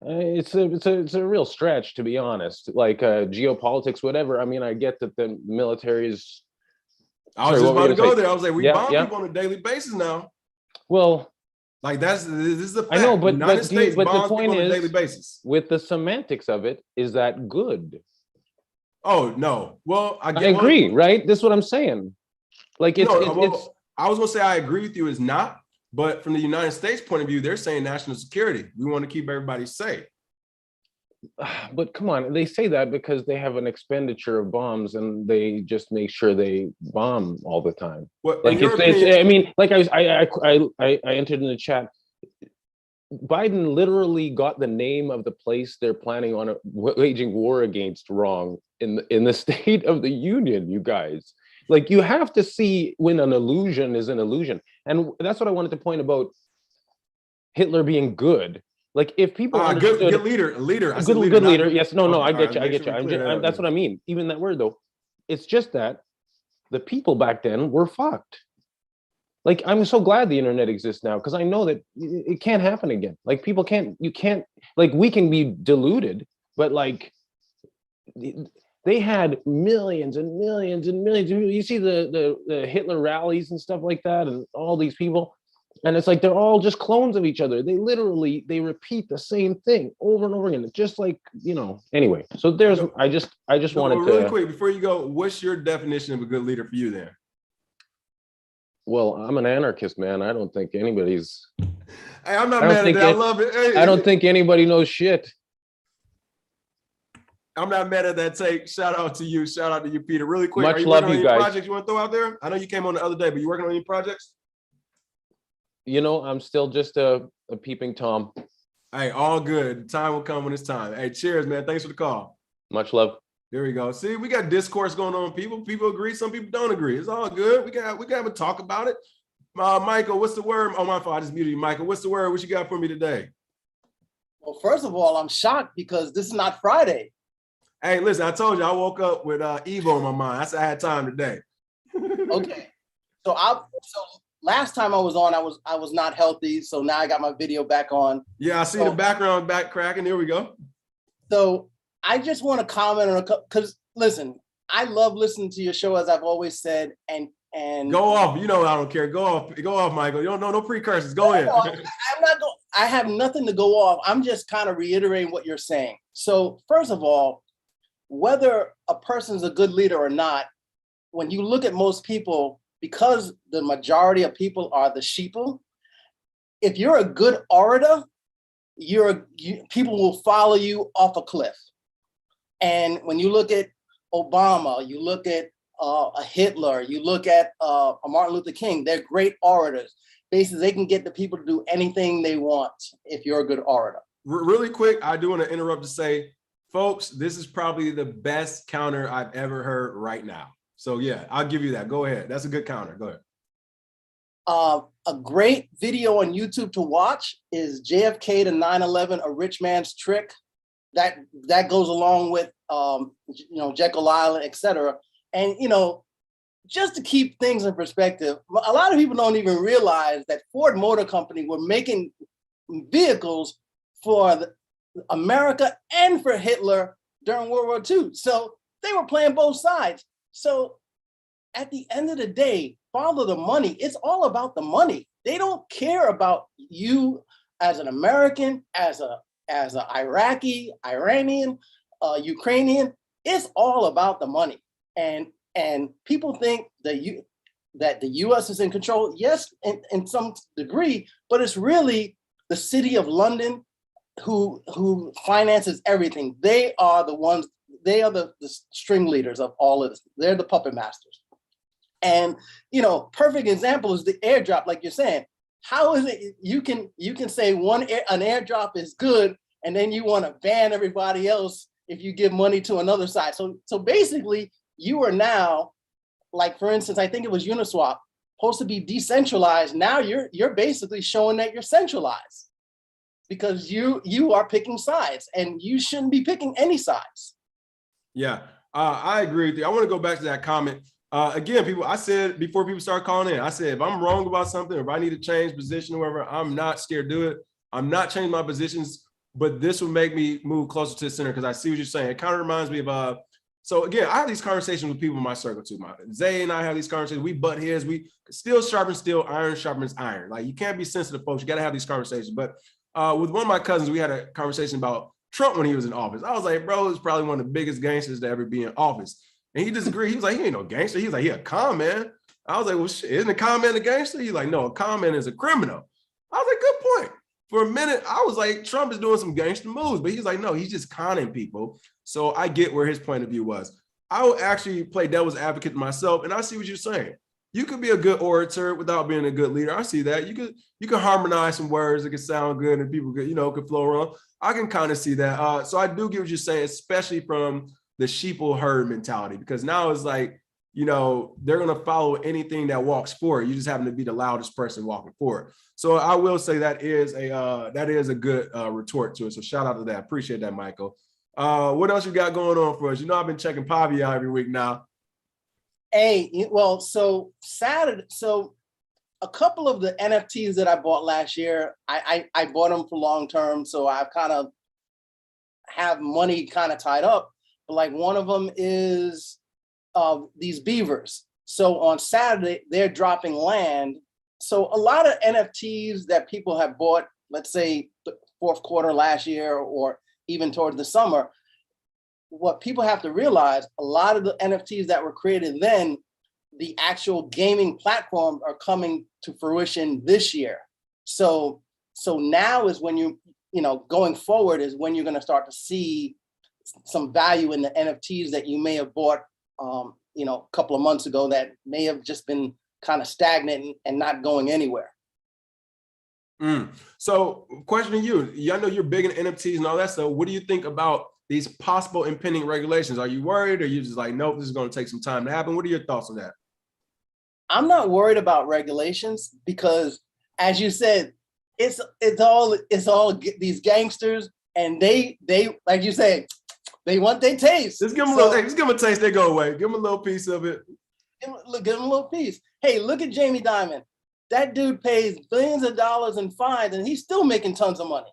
it's a real stretch, to be honest. Like geopolitics, whatever. I mean, I get that the military is. I was just about to go there. I was like, we bomb people on a daily basis now. Well, like this is a fact. I know, but the point is, on a daily basis. With the semantics of it, is that good? Oh no. Well, I agree, right? This is what I'm saying. Like it's I was gonna say I agree with you. It's not. But from the United States point of view, they're saying national security. We want to keep everybody safe. But come on, they say that because they have an expenditure of bombs and they just make sure they bomb all the time. Like I mean, like I entered in the chat. Biden literally got the name of the place they're planning on waging war against wrong in the State of the Union, you guys. Like you have to see when an illusion is an illusion. And that's what I wanted to point about Hitler being good. Like if people understood, good leader, good leader. Yes, no, I get you. That's what I mean. Even that word though, it's just that the people back then were fucked. Like I'm so glad the internet exists now because I know that it can't happen again. Like people you can't, like we can be deluded, but like they had millions and millions and millions. You see the Hitler rallies and stuff like that, and all these people, and it's like they're all just clones of each other. They repeat the same thing over and over again, just like Anyway, so there's I just wanted to really quick before you go. What's your definition of a good leader for you then? Well, I'm an anarchist, man. I don't think anybody's. Hey, I'm not mad at that. I love it. Hey, I don't think anybody knows shit. I'm not mad at that take. Shout out to you. Shout out to you, Peter. Really quick. Much love, you guys. Projects you want to throw out there? I know you came on the other day, but you working on any projects? I'm still just a peeping Tom. Hey, all good. The time will come when it's time. Hey, cheers, man. Thanks for the call. Much love. There we go. See, we got discourse going on. People agree. Some people don't agree. It's all good. We can have a talk about it. Michael, what's the word? Oh, my fault. I just muted you, Michael. What's the word? What you got for me today? Well, first of all, I'm shocked because this is not Friday. Hey, listen, I told you I woke up with Evo in my mind. I said I had time today. Okay. So last time I was on, I was not healthy. So now I got my video back on. Yeah, I see the background back cracking. Here we go. So I just want to comment on a couple, because listen, I love listening to your show, as I've always said, and go off. You know I don't care. Go off, Michael. You don't know no precursors. Go ahead. I'm not going. I have nothing to go off. I'm just kind of reiterating what you're saying. So first of all, whether a person's a good leader or not, when you look at most people, because the majority of people are the sheeple, if you're a good orator, people will follow you off a cliff. And when you look at Obama, you look at a Hitler, you look at a Martin Luther King, they're great orators. Basically, they can get the people to do anything they want if you're a good orator. Really quick, I do want to interrupt to say, folks, this is probably the best counter I've ever heard right now. So yeah, I'll give you that. Go ahead. That's a good counter. Go ahead. A great video on YouTube to watch is JFK to 9/11, A Rich Man's Trick. That goes along with Jekyll Island, etc. And just to keep things in perspective, a lot of people don't even realize that Ford Motor Company were making vehicles for America and for Hitler during World War II. So they were playing both sides. So at the end of the day, follow the money. It's all about the money. They don't care about you as an American, as an Iraqi, Iranian, Ukrainian. It's all about the money. And people think that the US is in control. Yes, in some degree, but it's really the city of London who finances everything. They are the ones, they are the string leaders of all of this. They're the puppet masters. And perfect example is the airdrop, like you're saying. How is it you can say an airdrop is good, and then you want to ban everybody else if you give money to another side? So basically, you are now, like for instance, I think it was Uniswap, supposed to be decentralized. Now you're basically showing that you're centralized because you are picking sides, and you shouldn't be picking any sides. Yeah, I agree with you. I want to go back to that comment. Again, people, I said before people start calling in, I said, if I'm wrong about something, if I need to change position or whatever, I'm not scared to do it. I'm not changing my positions, but this will make me move closer to the center because I see what you're saying. It kind of reminds me of, so again, I have these conversations with people in my circle too. Zay and I have these conversations. We butt heads. We steel sharpens steel, iron sharpens iron. Like, you can't be sensitive, folks. You got to have these conversations. But with one of my cousins, we had a conversation about Trump when he was in office. I was like, bro, he's probably one of the biggest gangsters to ever be in office. And he disagreed. He was like, he ain't no gangster. He was like, he a con man. I was like, well, shit, isn't a con man a gangster? He's like, no, a con man is a criminal. I was like, good point. For a minute, I was like, Trump is doing some gangster moves, but he's like, no, he's just conning people. So I get where his point of view was. I would actually play devil's advocate myself, and I see what you're saying. You could be a good orator without being a good leader. I see that. You could harmonize some words that can sound good and people could, could flow around. I can kind of see that. So I do get what you're saying, especially from the sheeple herd mentality, because now it's like, they're going to follow anything that walks forward. You just happen to be the loudest person walking forward. So I will say that is a good retort to it. So shout out to that. Appreciate that, Michael. What else you got going on for us? I've been checking Pavi out every week now. Hey, well, so Saturday, so a couple of the NFTs that I bought last year, I bought them for long term. So I've kind of have money kind of tied up. But like one of them is these beavers. So on Saturday, they're dropping land. So a lot of NFTs that people have bought, let's say the fourth quarter last year, or even towards the summer, what people have to realize, a lot of the NFTs that were created then, the actual gaming platforms are coming to fruition this year. So now is when going forward is when you're going to start to see some value in the NFTs that you may have bought, a couple of months ago that may have just been kind of stagnant and not going anywhere. So question to you, I know you're big in NFTs and all that stuff. What do you think about these possible impending regulations? Are you worried, or are you just like, nope, this is going to take some time to happen? What are your thoughts on that? I'm not worried about regulations because, as you said, it's all these gangsters, and they like you said, they want their taste. Just give them a little, just give them a taste, they go away. Give them a little piece of it. Give them a little piece. Hey, look at Jamie Dimon. That dude pays billions of dollars in fines, and he's still making tons of money.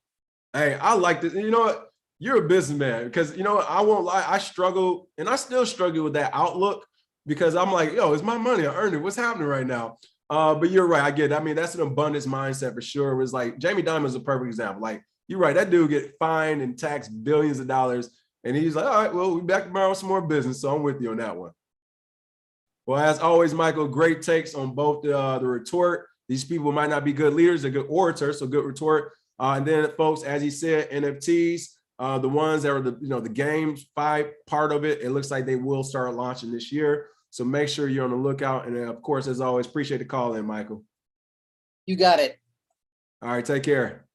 Hey, I like this. You know what? You're a businessman, because you know what? I won't lie. I struggle, and I still struggle with that outlook, because I'm like, yo, it's my money. I earned it. What's happening right now? But you're right. I get it. I mean, that's an abundance mindset for sure. It was like Jamie Dimon is a perfect example. Like, you're right. That dude get fined and taxed billions of dollars, and he's like, all right, well, we'll be back tomorrow with some more business. So I'm with you on that one. Well, as always, Michael, great takes on both the retort. These people might not be good leaders, they're good orators, so good retort. And then, folks, as he said, NFTs, the ones that are the GameFi part of it, it looks like they will start launching this year. So make sure you're on the lookout. And then, of course, as always, appreciate the call in, Michael. You got it. All right, take care.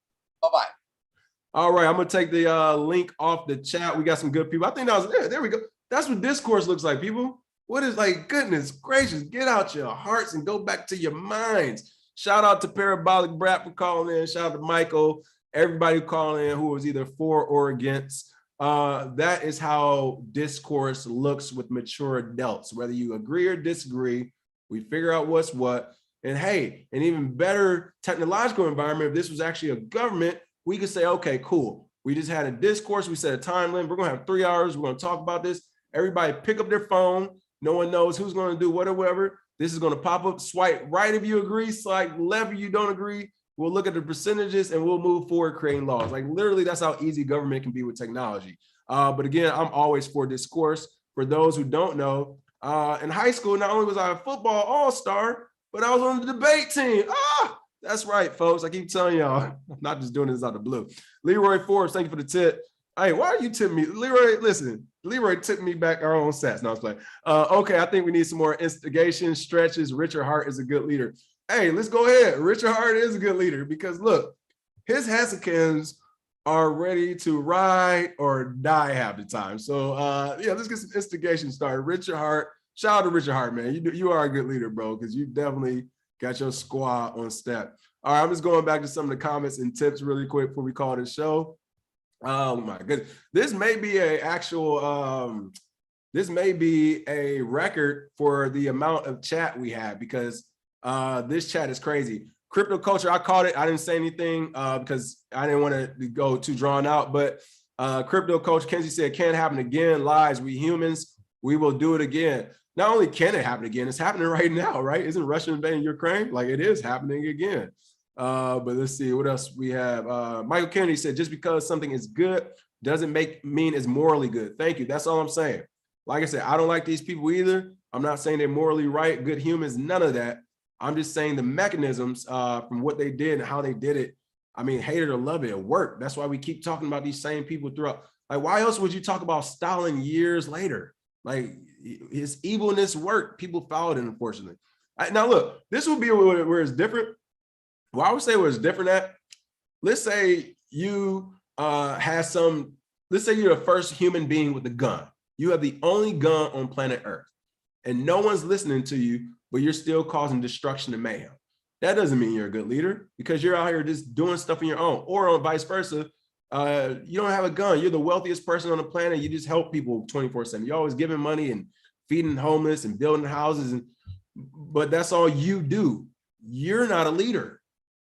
Bye-bye. All right, I'm gonna take the link off the chat. We got some good people. I think that was there we go. That's what discourse looks like, people. What is, like, goodness gracious, get out your hearts and go back to your minds. Shout out to ParabolicBrap for calling in. Shout out to Michael, everybody calling in who was either for or against. That is how discourse looks with mature adults. Whether you agree or disagree, we figure out what's what. And hey, an even better technological environment, if this was actually a government, we could say, okay, cool. We just had a discourse. We set a time limit. We're going to have 3 hours. We're going to talk about this. Everybody pick up their phone. No one knows who's going to do whatever. This is going to pop up. Swipe right if you agree. Swipe left if you don't agree. We'll look at the percentages and we'll move forward creating laws. Like, literally, that's how easy government can be with technology. But again, I'm always for discourse. For those who don't know, in high school, not only was I a football all-star, but I was on the debate team. That's right, folks. I keep telling y'all, I'm not just doing this out of the blue. Leroy Forbes, thank you for the tip. Hey, why are you tipping me? Leroy, listen, Leroy tipped me back our own stats. No, I was playing. Okay, I think we need some more instigation, stretches. Richard Hart is a good leader. Hey, let's go ahead. Richard Hart is a good leader because, look, his Hessikins are ready to ride or die half the time. So, yeah, let's get some instigation started. Richard Hart, shout out to Richard Hart, man. You are a good leader, bro, because you definitely got your squad on step. All right, I'm just going back to some of the comments and tips really quick before we call this show. Oh my goodness. This may be a record for the amount of chat we have, because this chat is crazy. Crypto culture, I caught it. I didn't say anything because I didn't want to go too drawn out, but crypto culture, Kenzie said, can't happen again. Lies, we humans, we will do it again. Not only can it happen again, it's happening right now, right? Isn't Russia invading Ukraine? Like, it is happening again. But let's see what else we have. Michael Kennedy said, just because something is good doesn't mean it's morally good. Thank you. That's all I'm saying. Like I said, I don't like these people either. I'm not saying they're morally right, good humans, none of that. I'm just saying the mechanisms from what they did and how they did it. I mean, hate it or love it, it worked. That's why we keep talking about these same people throughout. Like, why else would you talk about Stalin years later? Like, his evilness worked. People followed it, unfortunately. Now, look, this will be where it's different. Well, I would say where it's different at. Let's say you let's say you're the first human being with a gun. You have the only gun on planet Earth, and no one's listening to you, but you're still causing destruction and mayhem. That doesn't mean you're a good leader, because you're out here just doing stuff on your own, or on vice versa. You don't have a gun. You're the wealthiest person on the planet. You just help people 24/7. You're always giving money and feeding homeless and building houses, but that's all you do. You're not a leader.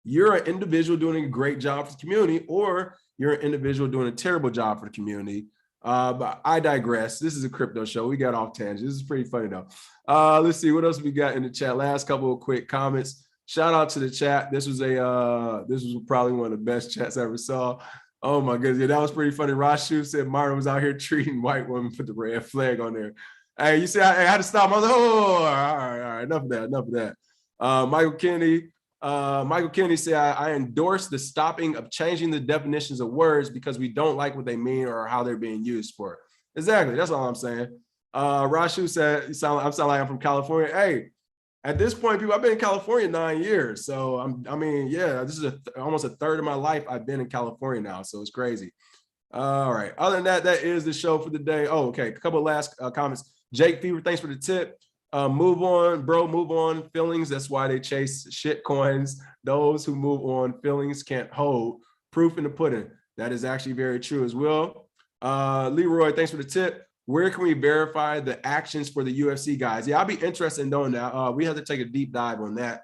You're an individual doing a great job for the community, or you're an individual doing a terrible job for the community. But I digress. This is a crypto show. We got off tangent. This is pretty funny though. Let's see what else we got in the chat. Last couple of quick comments. Shout out to the chat. This was probably one of the best chats I ever saw. Oh my goodness, yeah, that was pretty funny. Rashu said Martin was out here treating white women, put the red flag on there. Hey, you see, I had to stop. I was like, oh, all right, enough of that. Michael Kennedy said, I endorse the stopping of changing the definitions of words because we don't like what they mean or how they're being used for. Exactly, that's all I'm saying. Rashu said, I'm sounding like I'm from California. Hey, at this point, people, I've been in California 9 years. So I mean, yeah, this is almost a third of my life I've been in California now. So it's crazy. All right. Other than that, that is the show for the day. Oh, okay. A couple of last comments. Jake Fever, thanks for the tip. Move on, bro. Move on. Feelings. That's why they chase shit coins. Those who move on feelings can't hold. Proof in the pudding. That is actually very true as well. Leroy, thanks for the tip. Where can we verify the actions for the UFC guys? Yeah, I'll be interested in knowing that. We have to take a deep dive on that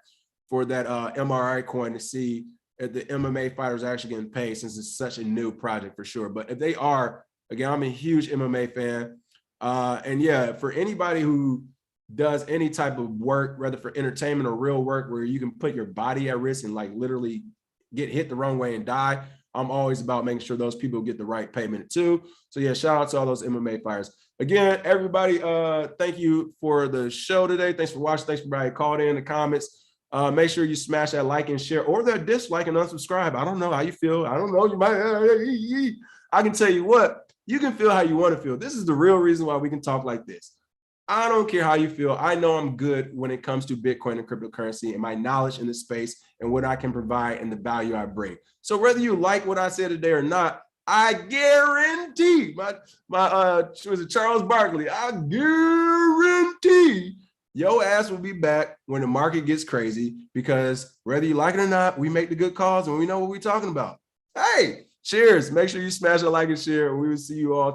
for that MRI coin to see if the MMA fighters are actually getting paid, since it's such a new project for sure. But if they are, again, I'm a huge MMA fan. And yeah, for anybody who does any type of work, whether for entertainment or real work, where you can put your body at risk and like literally get hit the wrong way and die, I'm always about making sure those people get the right payment too. So yeah, shout out to all those MMA fighters. Again, everybody, thank you for the show today. Thanks for watching. Thanks for everybody called in the comments. Make sure you smash that like and share, or that dislike and unsubscribe. I don't know how you feel. I don't know. You might. I can tell you what, you can feel how you want to feel. This is the real reason why we can talk like this. I don't care how you feel. I know I'm good when it comes to Bitcoin and cryptocurrency and my knowledge in the space and what I can provide and the value I bring. So whether you like what I said today or not, I guarantee was it Charles Barkley? I guarantee your ass will be back when the market gets crazy, because whether you like it or not, we make the good calls and we know what we're talking about. Hey, cheers. Make sure you smash a like and share, and we will see you all